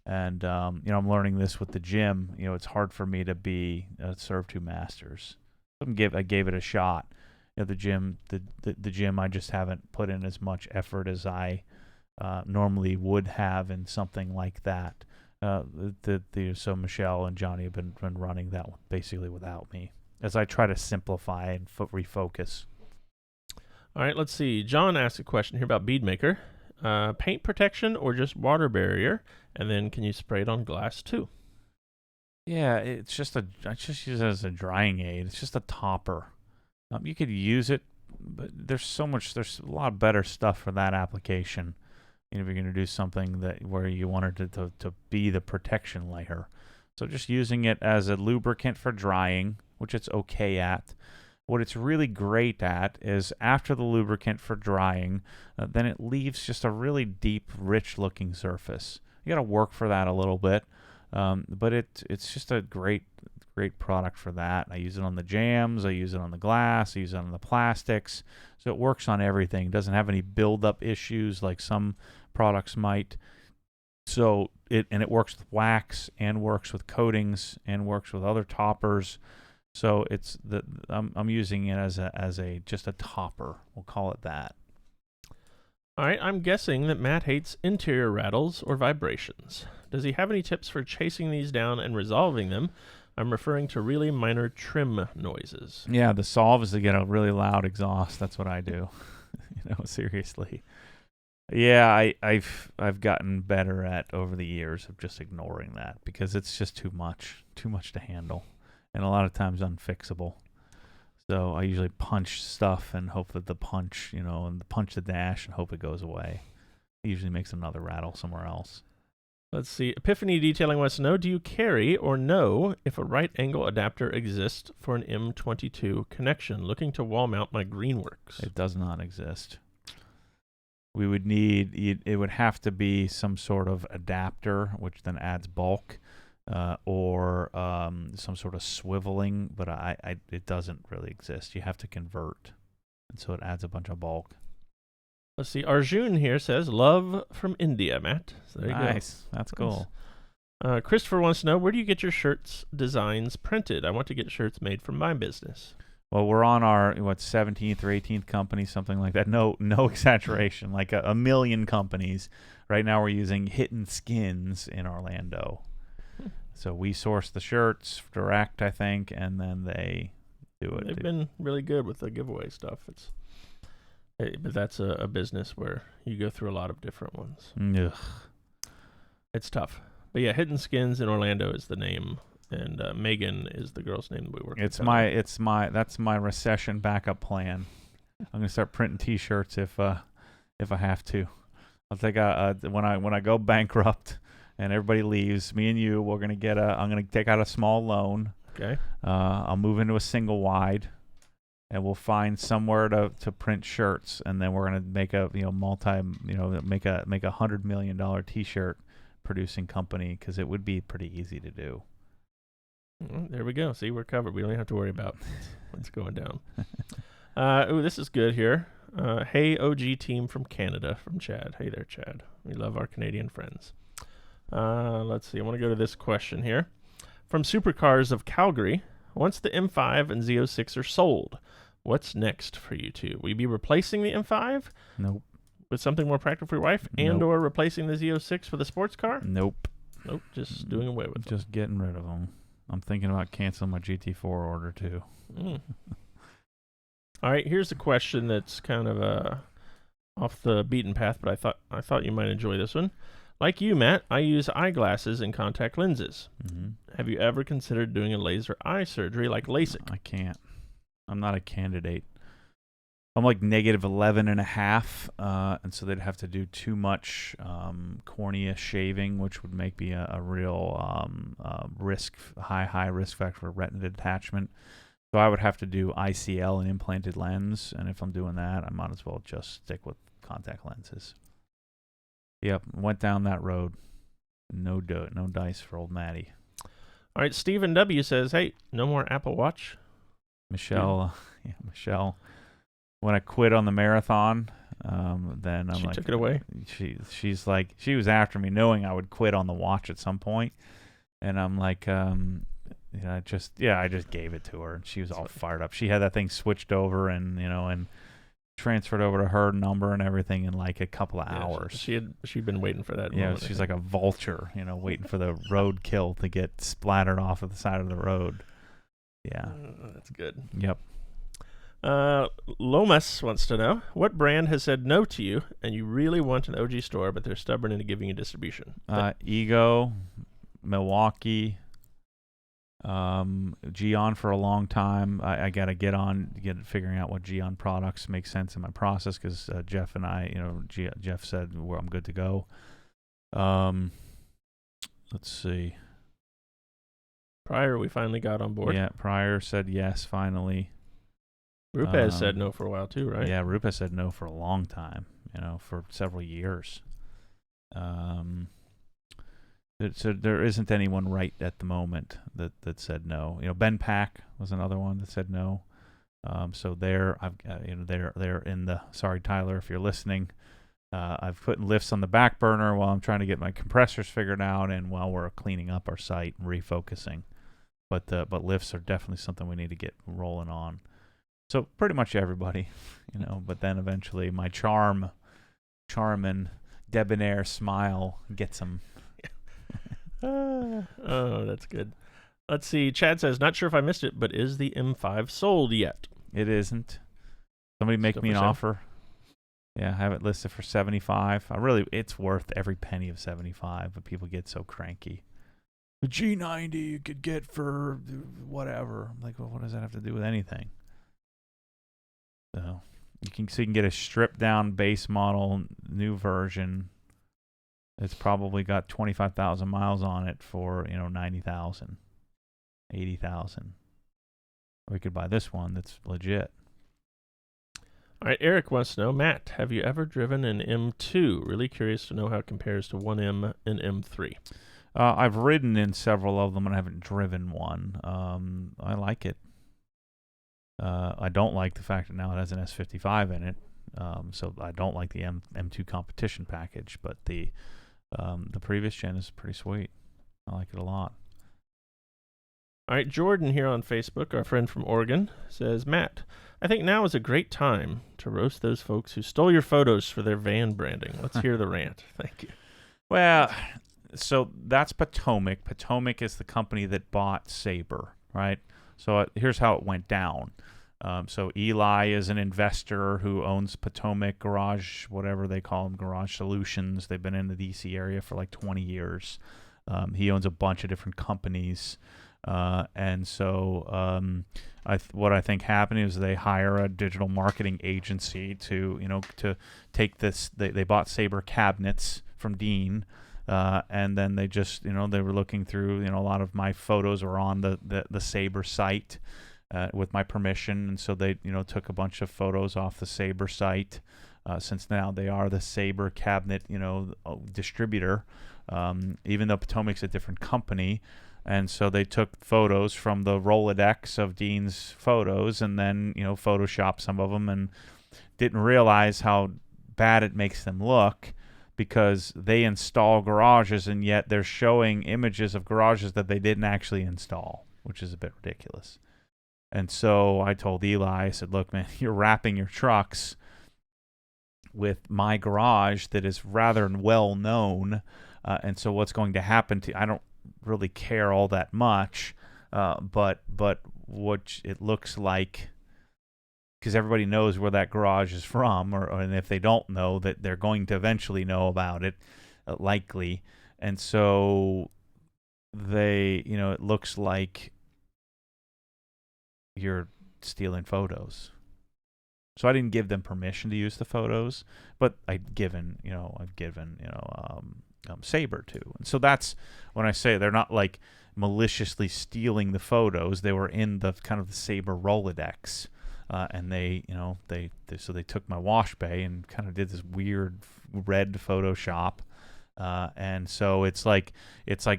And I'm learning this with the gym. It's hard for me to be serve two masters. I gave it a shot. The gym, the gym, I just haven't put in as much effort as I normally would have in something like that. So Michelle and Johnny have been running that one basically without me as I try to simplify and refocus. All right, let's see. John asked a question here about Beadmaker. Paint protection or just water barrier? And then can you spray it on glass too? Yeah, I just use it as a drying aid. It's just a topper. You could use it, but there's a lot better stuff for that application. If you're going to do something where you want it to be the protection layer. So just using it as a lubricant for drying, which it's okay at. What it's really great at is after the lubricant for drying, then it leaves just a really deep, rich-looking surface. You got to work for that a little bit, but it's just a great product for that. I use it on the jams, I use it on the glass, I use it on the plastics. So it works on everything. It doesn't have any build-up issues like some products might. So it works with wax and works with coatings and works with other toppers. So I'm using it as just a topper. We'll call it that. All right, I'm guessing that Matt hates interior rattles or vibrations. Does he have any tips for chasing these down and resolving them? I'm referring to really minor trim noises. Yeah, the solve is to get a really loud exhaust. That's what I do. Seriously. Yeah, I've gotten better at over the years of just ignoring that because it's just too much to handle. And a lot of times unfixable. So I usually punch stuff and hope that the punch the dash and hope it goes away. It usually makes another rattle somewhere else. Let's see. Epiphany Detailing wants to know, do you carry or know if a right angle adapter exists for an M22 connection? Looking to wall mount my Greenworks. It does not exist. We would it would have to be some sort of adapter, which then adds bulk. Or some sort of swiveling, but it doesn't really exist. You have to convert, and so it adds a bunch of bulk. Let's see. Arjun here says, love from India, Matt. So there you go. Nice. That's cool. Christopher wants to know, where do you get your shirts designs printed? I want to get shirts made for my business. Well, we're on our 17th or 18th company, something like that. No exaggeration. Like a million companies. Right now, we're using Hidden Skins in Orlando. So we source the shirts direct, I think, and then they do it. They've been really good with the giveaway stuff. But that's a business where you go through a lot of different ones. Ugh. It's tough. But yeah, Hidden Skins in Orlando is the name, and Megan is the girl's name that we work with. That's my recession backup plan. I'm gonna start printing T-shirts if I have to. I'll take when I go bankrupt and everybody leaves, me and you, I'm gonna take out a small loan. Okay. I'll move into a single wide, and we'll find somewhere to print shirts, and then we're gonna make a make a $100 million T-shirt producing company, because it would be pretty easy to do. There we go. See, we're covered. We don't even have to worry about what's going down. This is good here. Hey, OG team from Canada, from Chad. Hey there, Chad. We love our Canadian friends. Let's see. I want to go to this question here. From Supercars of Calgary, once the M5 and Z06 are sold, what's next for you two? Will you be replacing the M5? Nope. With something more practical for your wife, and or replacing the Z06 for the sports car? Nope. Just doing away with them. Just getting rid of them. I'm thinking about canceling my GT4 order too. All right, here's a question that's kind of off the beaten path, but I thought you might enjoy this one. Like you, Matt, I use eyeglasses and contact lenses. Mm-hmm. Have you ever considered doing a laser eye surgery like LASIK? I can't. I'm not a candidate. I'm like -11.5, and so they'd have to do too much cornea shaving, which would make me a real high risk factor for retina detachment. So I would have to do ICL, and implanted lens, and if I'm doing that, I might as well just stick with contact lenses. Yep, went down that road. No dice for old Matty. All right, Stephen W. says, hey, no more Apple Watch. Michelle, Michelle. When I quit on the marathon, then I'm she like, took it away. She's like, she was after me, knowing I would quit on the watch at some point, and I'm like, I just gave it to her, and she was all fired up. She had that thing switched over, and transferred over to her number and everything in like a couple of hours. She'd been waiting for that. Yeah, moment, she's like a vulture, waiting for the roadkill to get splattered off of the side of the road. Yeah, that's good. Yep. Lomas wants to know, what brand has said no to you and you really want an OG store, but they're stubborn in giving you distribution? Ego, Milwaukee, Geon for a long time. I got to get figuring out what Geon products make sense in my process, because Jeff and I, Jeff said I'm good to go. Let's see. Prior, we finally got on board. Yeah, Prior said yes, finally. Rupes said no for a while too, right? Yeah, Rupes said no for a long time, for several years. So there isn't anyone right at the moment that said no. Ben Pack was another one that said no. So they're in the, sorry Tyler if you're listening. I've put lifts on the back burner while I'm trying to get my compressors figured out, and while we're cleaning up our site and refocusing. But lifts are definitely something we need to get rolling on. So pretty much everybody, But then eventually my charm and debonair smile gets them. Oh, that's good. Let's see. Chad says, not sure if I missed it, but is the M5 sold yet? It isn't. Somebody make me an offer. Yeah, I have it listed for $75. It's worth every penny of $75, but people get so cranky. The G90 you could get for whatever. I'm like, well, what does that have to do with anything? So you can get a stripped down base model, new version. It's probably got 25,000 miles on it for 90,000, 80,000. Or we could buy this one that's legit. All right, Eric wants to know, Matt, have you ever driven an M2? Really curious to know how it compares to 1M and M3. I've ridden in several of them, and I haven't driven one. I like it. I don't like the fact that now it has an S55 in it, so I don't like the M2 competition package. But the previous gen is pretty sweet. I like it a lot. All right, Jordan here on Facebook, our friend from Oregon, says, Matt, I think now is a great time to roast those folks who stole your photos for their van branding. Let's hear the rant. Thank you. Well, so that's Potomac. Potomac is the company that bought Sabre, right? So here's how it went down. So Eli is an investor who owns Potomac Garage, whatever they call them, Garage Solutions. They've been in the D.C. area for like 20 years. He owns a bunch of different companies. And so what I think happened is they hire a digital marketing agency to take this. They bought Sabre cabinets from Dean, and then they just they were looking through. A lot of my photos were on the Sabre site with my permission, and so they took a bunch of photos off the Sabre site. Since now they are the Sabre cabinet distributor, even though Potomac's a different company. And so they took photos from the Rolodex of Dean's photos and then, photoshopped some of them and didn't realize how bad it makes them look because they install garages and yet they're showing images of garages that they didn't actually install, which is a bit ridiculous. And so I told Eli, I said, look, man, you're wrapping your trucks with my garage that is rather well known. And so what's going to happen I don't really care all that much, but what it looks like, because everybody knows where that garage is from, and if they don't know, that they're going to eventually know about it, likely. And so it looks like you're stealing photos. So I didn't give them permission to use the photos, but I've given Sabre to. And so that's when I say they're not like maliciously stealing the photos. They were in the kind of the Sabre Rolodex, and they took my wash bay and kind of did this weird red Photoshop. And so it's like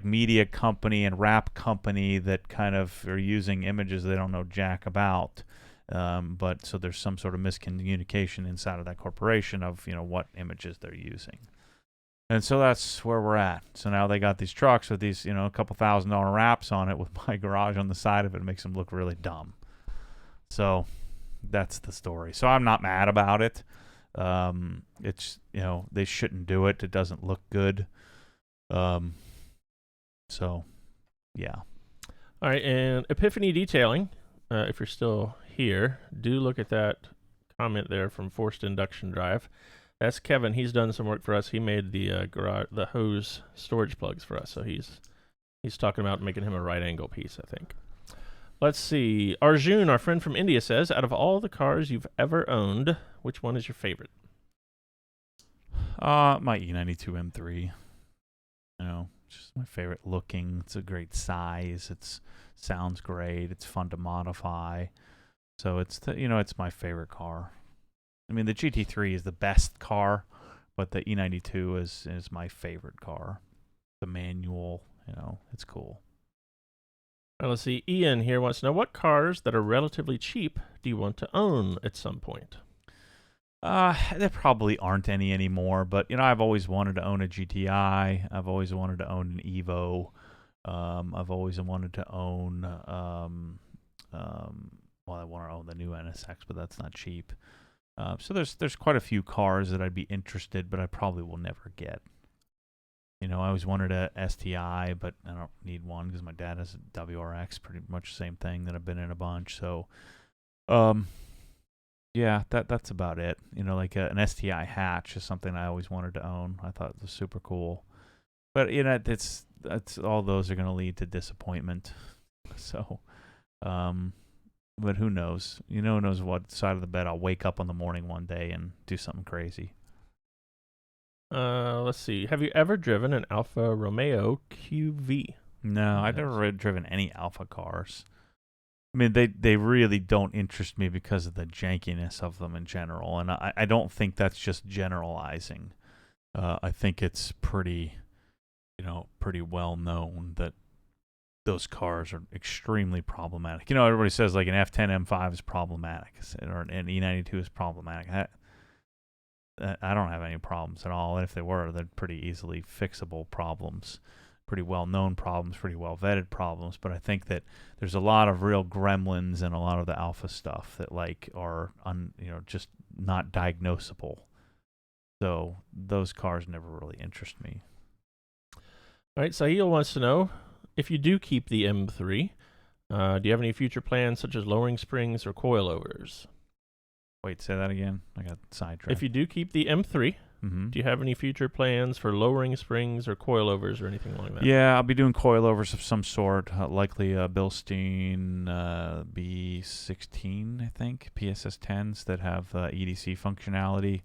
media company and rap company that kind of are using images they don't know jack about. But so there's some sort of miscommunication inside of that corporation of what images they're using. And so that's where we're at. So now they got these trucks with these, a couple $1,000 wraps on it with my garage on the side of it. It makes them look really dumb. So that's the story. So I'm not mad about it. It's, they shouldn't do it. It doesn't look good. So, yeah. All right, and Epiphany Detailing, if you're still here, do look at that comment there from Forced Induction Drive. That's Kevin. He's done some work for us. He made the hose storage plugs for us. So he's talking about making him a right angle piece, I think. Let's see. Arjun, our friend from India, says, out of all the cars you've ever owned, which one is your favorite? My E92 M3. It's just my favorite looking. It's a great size. It sounds great. It's fun to modify. So it's it's my favorite car. I mean, the GT3 is the best car, but the E92 is my favorite car. The manual, it's cool. Let's see. Ian here wants to know, what cars that are relatively cheap do you want to own at some point? There probably aren't any anymore, but I've always wanted to own a GTI. I've always wanted to own an Evo. I've always wanted to own I want to own the new NSX, but that's not cheap. So there's quite a few cars that I'd be interested, but I probably will never get. I always wanted a STI, but I don't need one because my dad has a WRX, pretty much the same thing that I've been in a bunch. So, yeah, that's about it. Like an STI hatch is something I always wanted to own. I thought it was super cool, but it's all those are going to lead to disappointment. So, but who knows? Who knows what side of the bed I'll wake up on the morning one day and do something crazy. Let's see. Have you ever driven an Alfa Romeo QV? No, I've never driven any Alfa cars. I mean, they really don't interest me because of the jankiness of them in general, and I don't think that's just generalizing. I think it's pretty well known that those cars are extremely problematic. Everybody says like an F10 M5 is problematic, or an E92 is problematic. I don't have any problems at all. And if they were, they're pretty easily fixable problems, pretty well known problems, pretty well vetted problems. But I think that there's a lot of real gremlins in a lot of the alpha stuff that like are just not diagnosable. So those cars never really interest me. All right, Sahil wants to know, if you do keep the M3, do you have any future plans such as lowering springs or coilovers? Wait, say that again. I got sidetracked. If you do keep the M3, mm-hmm. do you have any future plans for lowering springs or coilovers or anything like that? Yeah, I'll be doing coilovers of some sort, likely Bilstein B16, I think, PSS 10s that have EDC functionality.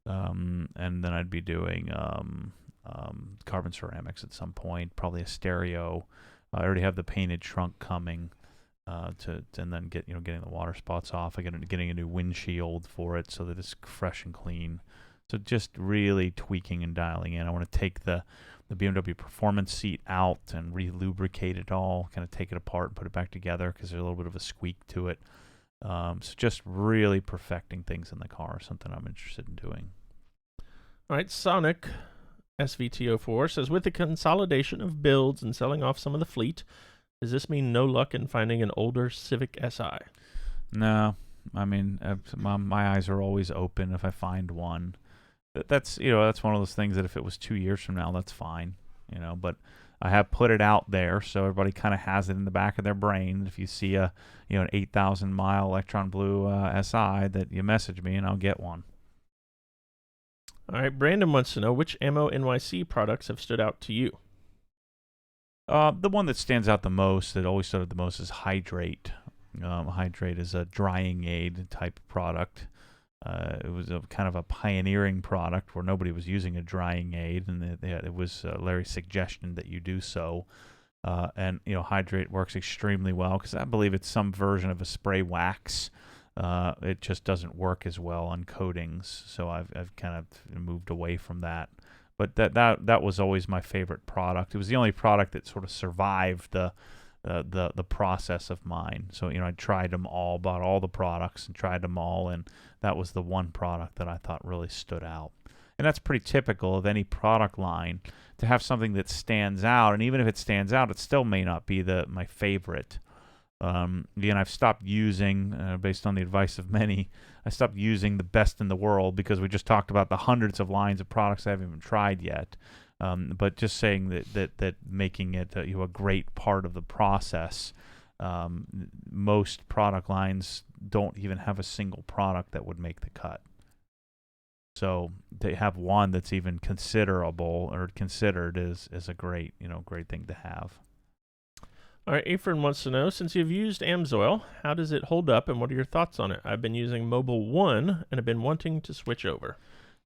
And then I'd be doing carbon ceramics at some point, probably a stereo. I already have the painted trunk coming, and then getting the water spots off. Getting a new windshield for it so that it's fresh and clean. So just really tweaking and dialing in. I want to take the BMW Performance seat out and re-lubricate it all, kind of take it apart and put it back together because there's a little bit of a squeak to it. So just really perfecting things in the car, something I'm interested in doing. All right, Sonic SVT04 says, with the consolidation of builds and selling off some of the fleet, does this mean no luck in finding an older Civic Si? No, I mean, my eyes are always open if I find one. That's one of those things that if it was 2 years from now, that's fine, but I have put it out there so everybody kind of has it in the back of their brain. If you see an 8,000 mile Electron Blue SI, that you message me and I'll get one. All right, Brandon wants to know, which Ammo NYC products have stood out to you? The one that stands out the most, that always stood out the most, is Hydrate. Hydrate is a drying aid type product. It was a kind of a pioneering product where nobody was using a drying aid, and it was Larry's suggestion that you do so. And Hydrate works extremely well because I believe it's some version of a spray wax. It just doesn't work as well on coatings, so I've kind of moved away from that. But that was always my favorite product. It was the only product that sort of survived the process of mine. So I tried them all, bought all the products and tried them all, and that was the one product that I thought really stood out. And that's pretty typical of any product line, to have something that stands out. And even if it stands out, it still may not be my favorite. Again, I've stopped using, based on the advice of many, I stopped using the best in the world because we just talked about the hundreds of lines of products I haven't even tried yet. But just saying that making it a great part of the process. Most product lines don't even have a single product that would make the cut. So to have one that's even considerable or considered is a great thing to have. All right, Ephraim wants to know, since you've used AMSOIL, how does it hold up and what are your thoughts on it? I've been using Mobile 1 and have been wanting to switch over.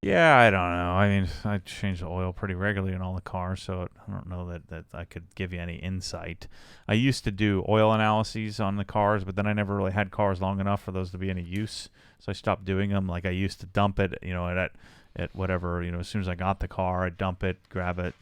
Yeah, I don't know. I mean, I change the oil pretty regularly in all the cars, so I don't know that I could give you any insight. I used to do oil analyses on the cars, but then I never really had cars long enough for those to be any use, so I stopped doing them. Like I used to dump it, at whatever, as soon as I got the car, I'd dump it, grab it,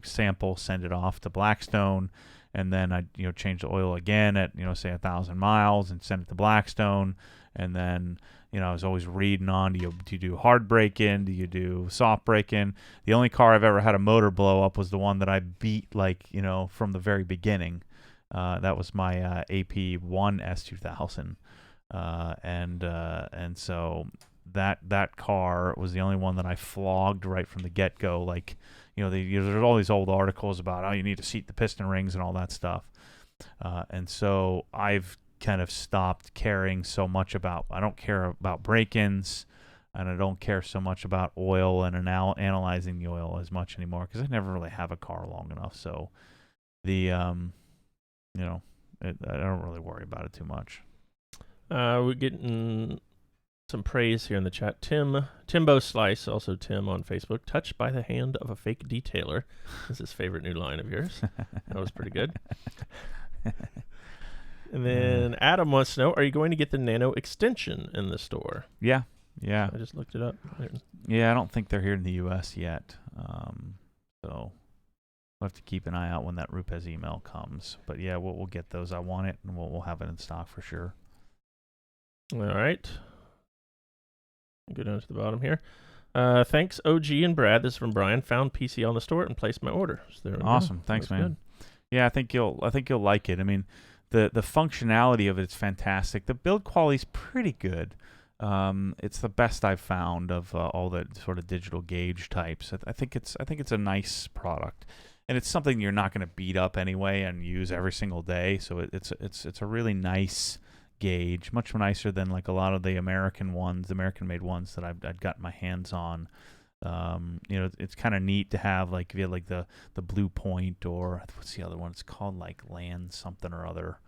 sample, send it off to Blackstone, and then I'd, change the oil again at, say 1,000 miles and send it to Blackstone, and then I was always reading on, do you do hard break-in? Do you do soft break-in? The only car I've ever had a motor blow up was the one that I beat, from the very beginning. That was my AP1 S2000. And so that car was the only one that I flogged right from the get-go. There's all these old articles about, you need to seat the piston rings and all that stuff. And so I've kind of stopped caring so much about, I don't care about break-ins, and I don't care so much about oil and analyzing the oil as much anymore because I never really have a car long enough. So I don't really worry about it too much. We're getting some praise here in the chat. Timbo Slice, also Tim on Facebook, touched by the hand of a fake detailer is his favorite new line of yours. That was pretty good. And then Adam wants to know, are you going to get the Nano extension in the store? Yeah. I just looked it up. Yeah, I don't think they're here in the U.S. yet. So we'll have to keep an eye out when that Rupes email comes. But yeah, we'll get those. I want it, and we'll have it in stock for sure. All right. Go down to the bottom here. Thanks, OG and Brad. This is from Brian. Found PC on the store and placed my order. So there we go. Awesome. Thanks, That's man. good. Yeah, I think you'll like it. I mean, the functionality of it is fantastic. The build quality is pretty good. It's the best I've found of all the sort of digital gauge types. I think it's a nice product, and it's something you're not going to beat up anyway and use every single day. So it's a really nice gauge, much nicer than like a lot of the American made ones that I've gotten my hands on. It's kind of neat to have like if you had like the Blue Point, or what's the other one? It's called like Land something or other.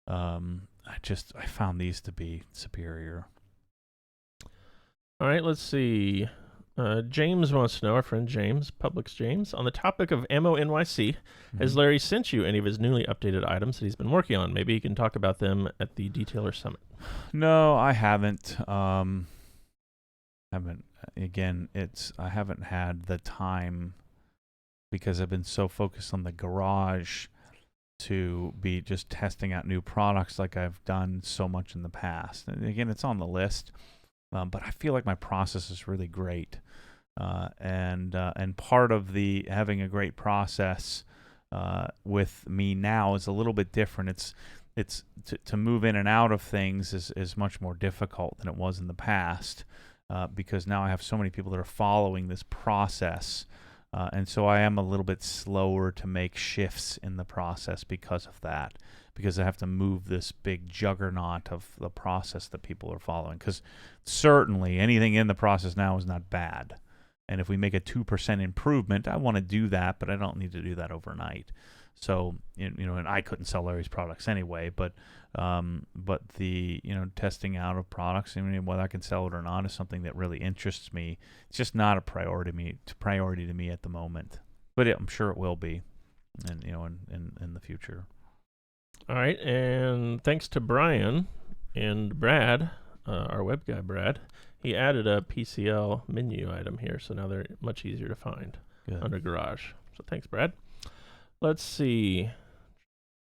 I found these to be superior. All right, let's see. James wants to know, our friend James, Publix James, on the topic of Ammo NYC, has Larry sent you any of his newly updated items that he's been working on? Maybe he can talk about them at the Detailer Summit. No, I haven't. Again, I haven't had the time because I've been so focused on the garage to be just testing out new products like I've done so much in the past. And again, it's on the list, but I feel like my process is really great. And part of the having a great process with me now is a little bit different. It's to move in and out of things is much more difficult than it was in the past. Because now I have so many people that are following this process, and so I am a little bit slower to make shifts in the process because of that, because I have to move this big juggernaut of the process that people are following, because certainly anything in the process now is not bad, and if we make a 2% improvement, I want to do that, but I don't need to do that overnight. So, and I couldn't sell Larry's products anyway, but the, testing out of products, I mean, whether I can sell it or not is something that really interests me. It's just not a priority to me at the moment, but I'm sure it will be, and in the future. All right, and thanks to Brian and Brad, our web guy Brad, he added a PCL menu item here, so now they're much easier to find under Garage. So thanks, Brad. Let's see.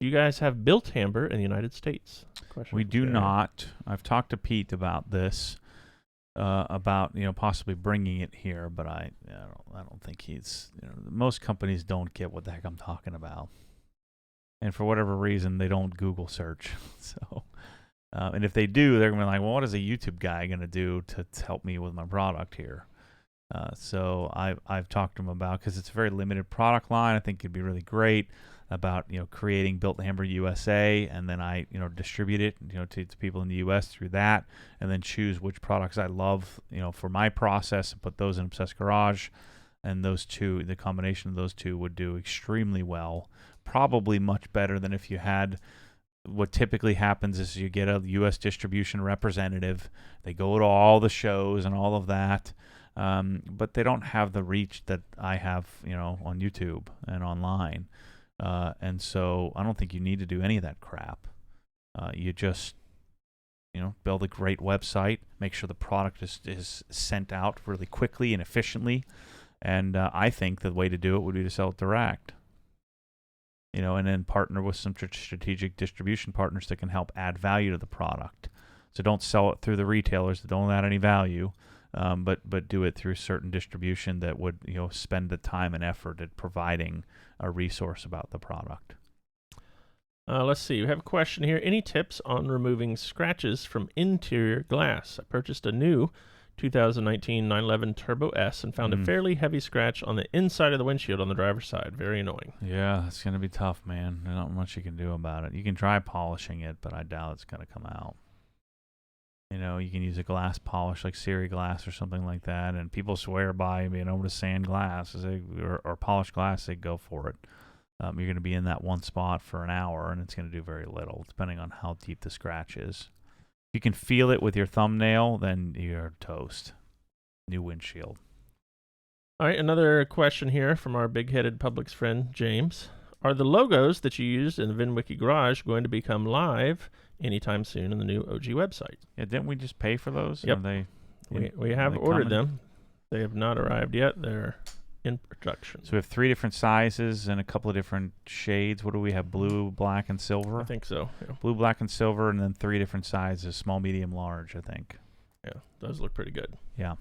You guys have built Hamber in the United States? We do not. I've talked to Pete about this, about possibly bringing it here, but I don't think he's. Most companies don't get what the heck I'm talking about, and for whatever reason, they don't Google search. So, and if they do, they're gonna be like, "Well, what is a YouTube guy gonna do to help me with my product here?" So I've talked to him about, because it's a very limited product line. I think it'd be really great about creating Built Hamber USA, and then I distribute it to people in the U.S. through that, and then choose which products I love for my process and put those in Obsessed Garage, and those two, the combination of those two would do extremely well, probably much better than if you had. What typically happens is you get a U.S. distribution representative. They go to all the shows and all of that. But they don't have the reach that I have, on YouTube and online. And so I don't think you need to do any of that crap. You just, build a great website, make sure the product is sent out really quickly and efficiently. And I think the way to do it would be to sell it direct. And then partner with some strategic distribution partners that can help add value to the product. So don't sell it through the retailers that don't add any value. But do it through certain distribution that would spend the time and effort at providing a resource about the product. Let's see. We have a question here. Any tips on removing scratches from interior glass? I purchased a new 2019 911 Turbo S and found a fairly heavy scratch on the inside of the windshield on the driver's side. Very annoying. Yeah, it's going to be tough, man. There's not much you can do about it. You can try polishing it, but I doubt it's going to come out. You can use a glass polish like Siri glass or something like that, and people swear by being able to sand glass or polish glass. They go for it. You're going to be in that one spot for an hour, and it's going to do very little, depending on how deep the scratch is. If you can feel it with your thumbnail, then you're toast. New windshield. All right, another question here from our big-headed Publix friend, James. Are the logos that you used in the VinWiki Garage going to become live anytime soon in the new OG website? Yeah, didn't we just pay for those? Yep. We have ordered them. They have not arrived yet. They're in production. So we have 3 different sizes and a couple of different shades. What do we have? Blue, black, and silver? I think so. Yeah. Blue, black, and silver, and then 3 different sizes, small, medium, large, I think. Yeah, those look pretty good. Yeah.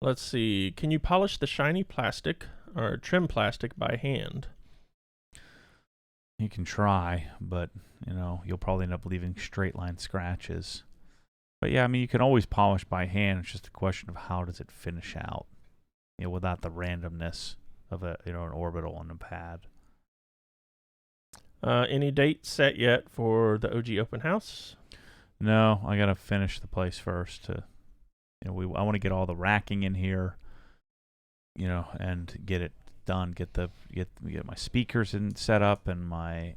Let's see. Can you polish the shiny plastic or trim plastic by hand? You can try, but you'll probably end up leaving straight line scratches. But yeah, I mean, you can always polish by hand. It's just a question of how does it finish out, without the randomness of an orbital and a pad. Any date set yet for the OG open house? No, I gotta finish the place first. I want to get all the racking in here, and get it done. Get my speakers set up and my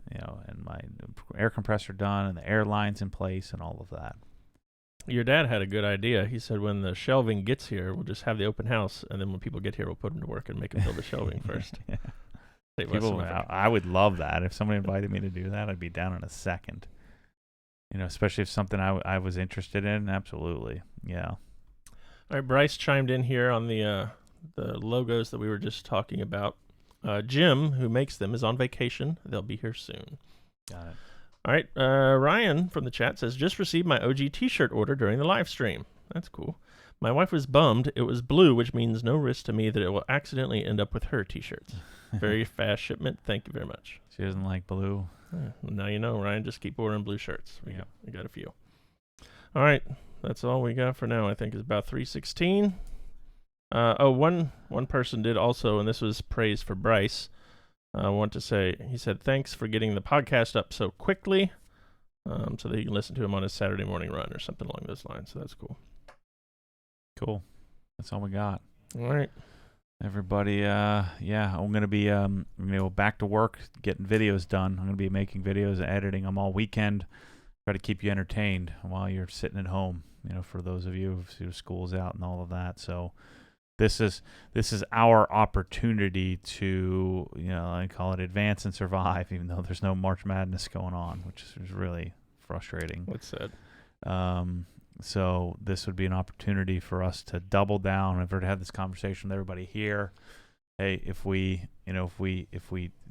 and my air compressor done and the air lines in place and all of that. Your dad had a good idea. He said when the shelving gets here, we'll just have the open house, and then when people get here, we'll put them to work and make them build the shelving first. Yeah. I would love that. If somebody invited me to do that, I'd be down in a second. Especially if something I was interested in. Absolutely. Yeah. All right. Bryce chimed in here on the logos that we were just talking about. Jim, who makes them, is on vacation. They'll be here soon. Got it. All right. Ryan from the chat says, just received my OG t-shirt order during the live stream. That's cool. My wife was bummed. It was blue, which means no risk to me that it will accidentally end up with her t-shirts. Very fast shipment. Thank you very much. She doesn't like blue. Now you know, Ryan. Just keep ordering blue shirts. We got a few. All right. That's all we got for now. I think it's about 3:16. One person did also, and this was praise for Bryce. I want to say, he said, thanks for getting the podcast up so quickly, so that you can listen to him on his Saturday morning run or something along those lines. So that's cool. Cool. That's all we got. All right. Everybody, I'm going to be back to work, getting videos done. I'm going to be making videos and editing them all weekend. Try to keep you entertained while you're sitting at home, for those of you whose school's out and all of that. So this is our opportunity to, I call it advance and survive, even though there's no March Madness going on, which is really frustrating. That's sad. So this would be an opportunity for us to double down. I've already had this conversation with everybody here. Hey, if we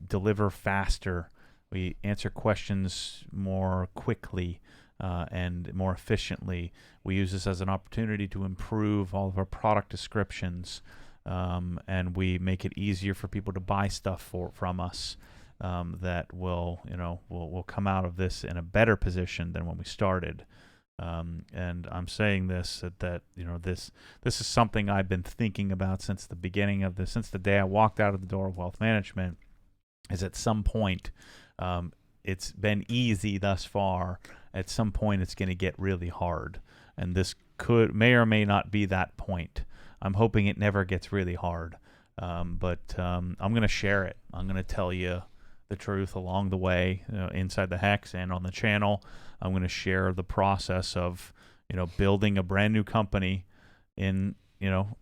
deliver faster, we answer questions more quickly and more efficiently. We use this as an opportunity to improve all of our product descriptions, and we make it easier for people to buy stuff from us. That will come out of this in a better position than when we started. And I'm saying this that this is something I've been thinking about since the beginning of this, since the day I walked out of the door of wealth management. Is at some point, it's been easy thus far. At some point, it's going to get really hard, and this may or may not be that point. I'm hoping it never gets really hard, but I'm going to share it. I'm going to tell you the truth along the way, inside the Hex and on the channel. I'm going to share the process of, building a brand new company in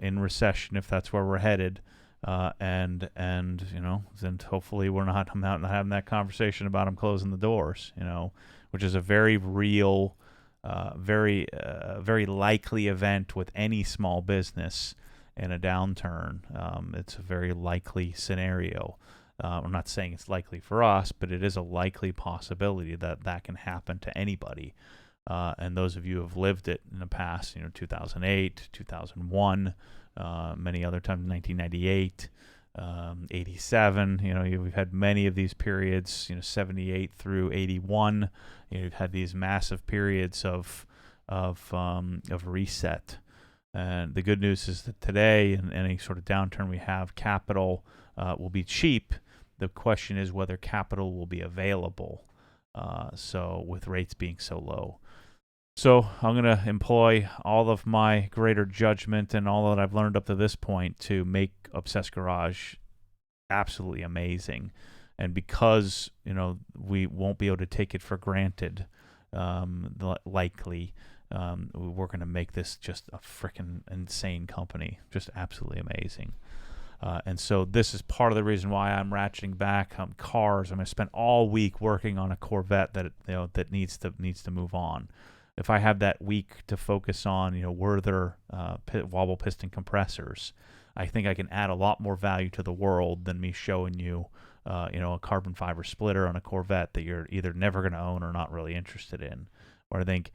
recession, if that's where we're headed. And then hopefully I'm not having that conversation about them closing the doors, which is a very real, very likely event with any small business in a downturn. It's a very likely scenario. I'm not saying it's likely for us, but it is a likely possibility that can happen to anybody. And those of you who have lived it in the past, 2008, 2001, many other times, 1998, 87, we've had many of these periods, 78 through 81. You've had these massive periods of reset. And the good news is that today, in any sort of downturn we have, capital will be cheap. The question is whether capital will be available, so with rates being so low. So I'm going to employ all of my greater judgment and all that I've learned up to this point to make Obsessed Garage absolutely amazing. And because, we won't be able to take it for granted, likely, we're going to make this just a freaking insane company, just absolutely amazing. And so this is part of the reason why I'm ratcheting back on cars. I'm going to spend all week working on a Corvette that needs to move on. If I have that week to focus on, Werther wobble piston compressors, I think I can add a lot more value to the world than me showing you, a carbon fiber splitter on a Corvette that you're either never going to own or not really interested in. Or I think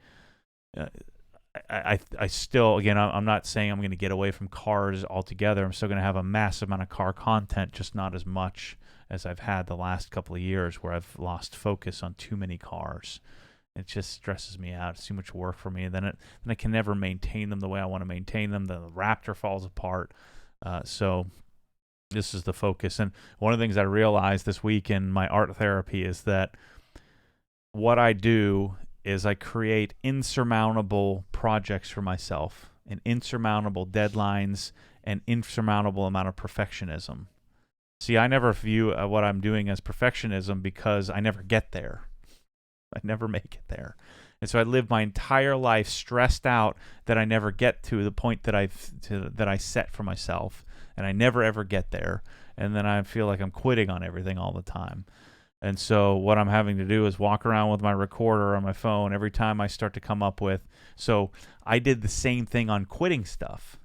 I still, again, I'm not saying I'm going to get away from cars altogether. I'm still going to have a massive amount of car content, just not as much as I've had the last couple of years, where I've lost focus on too many cars. It just stresses me out. It's too much work for me. Then I can never maintain them the way I want to maintain them. Then the Raptor falls apart. So this is the focus. And one of the things I realized this week in my art therapy is that what I do is I create insurmountable projects for myself, and insurmountable deadlines, and insurmountable amount of perfectionism. See, I never view what I'm doing as perfectionism, because I never get there. I never make it there. And so I live my entire life stressed out that I never get to the point that I set for myself, and I never ever get there. And then I feel like I'm quitting on everything all the time. And so what I'm having to do is walk around with my recorder on my phone every time I start to come up with. So I did the same thing on quitting stuff.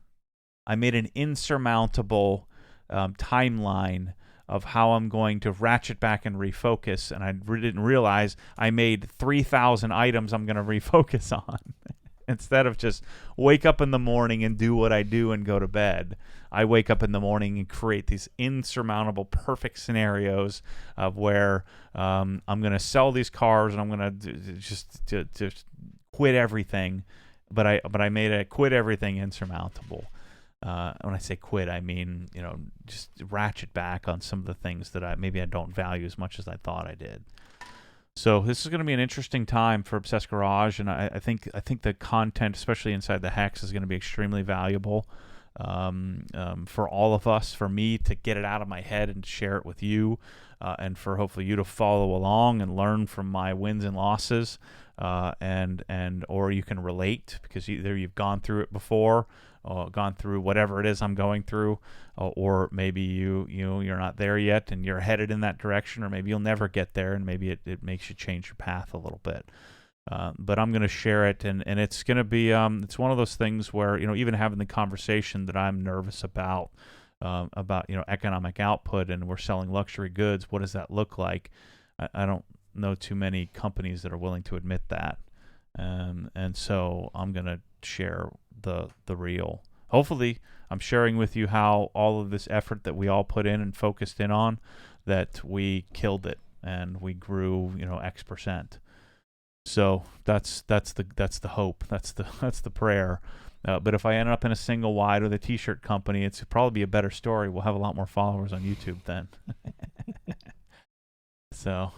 I made an insurmountable timeline of how I'm going to ratchet back and refocus. And I didn't realize I made 3,000 items I'm going to refocus on. Instead of just wake up in the morning and do what I do and go to bed, I wake up in the morning and create these insurmountable, perfect scenarios of where I'm going to sell these cars, and I'm going to just quit everything. But I made a quit everything insurmountable. When I say quit, I mean, just ratchet back on some of the things that I don't value as much as I thought I did. So this is going to be an interesting time for Obsessed Garage, and I think the content, especially inside the Hex, is going to be extremely valuable for all of us. For me to get it out of my head and share it with you, and for hopefully you to follow along and learn from my wins and losses, and or you can relate, because either you've gone through it before, gone through whatever it is I'm going through, or maybe you're not there yet and you're headed in that direction, or maybe you'll never get there, and maybe it makes you change your path a little bit. But I'm going to share it, and it's going to be it's one of those things where even having the conversation that I'm nervous about economic output, and we're selling luxury goods. What does that look like? I don't know too many companies that are willing to admit that, and so I'm going to share the real. Hopefully I'm sharing with you how all of this effort that we all put in and focused in on, that we killed it and we grew X%. So that's the hope, that's the prayer. But if I end up in a single wide with a t-shirt company, it's probably be a better story. We'll have a lot more followers on YouTube then. So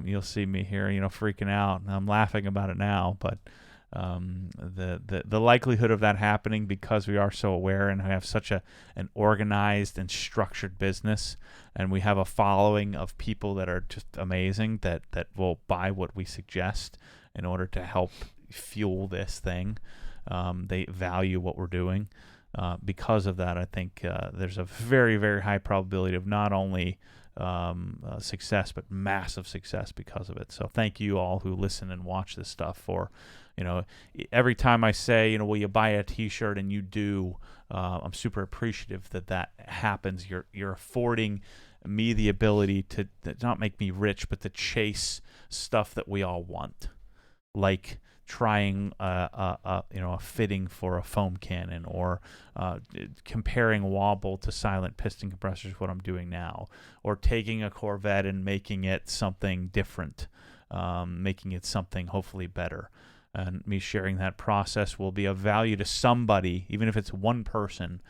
you'll see me here freaking out, and I'm laughing about it now, but the likelihood of that happening, because we are so aware and we have such an organized and structured business, and we have a following of people that are just amazing, that will buy what we suggest in order to help fuel this thing. They value what we're doing. Because of that, I think there's a very, very high probability of not only success, but massive success because of it. So thank you all who listen and watch this stuff for, every time I say, will you buy a t-shirt, and you do, I'm super appreciative that happens. You're affording me the ability to not make me rich, but to chase stuff that we all want, like trying a fitting for a foam cannon, or comparing wobble to silent piston compressors, what I'm doing now, or taking a Corvette and making it something different, making it something hopefully better. And me sharing that process will be of value to somebody, even if it's one person,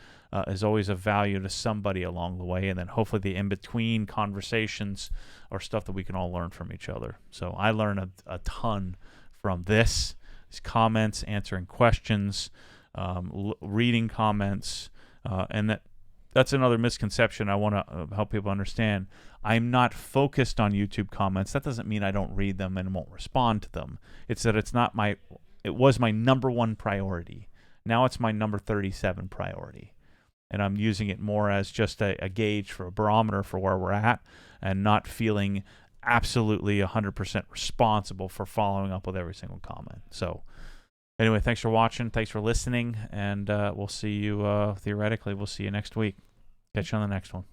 is always of value to somebody along the way. And then hopefully the in-between conversations are stuff that we can all learn from each other. So I learn a ton from these comments, answering questions, reading comments, and that's another misconception I want to help people understand. I'm not focused on YouTube comments. That doesn't mean I don't read them and won't respond to them. It's that it was my number one priority. Now it's my number 37 priority. And I'm using it more as just a gauge, for a barometer for where we're at, and not feeling absolutely 100% responsible for following up with every single comment. So anyway, thanks for watching. Thanks for listening. And we'll see you, theoretically, we'll see you next week. Catch you on the next one.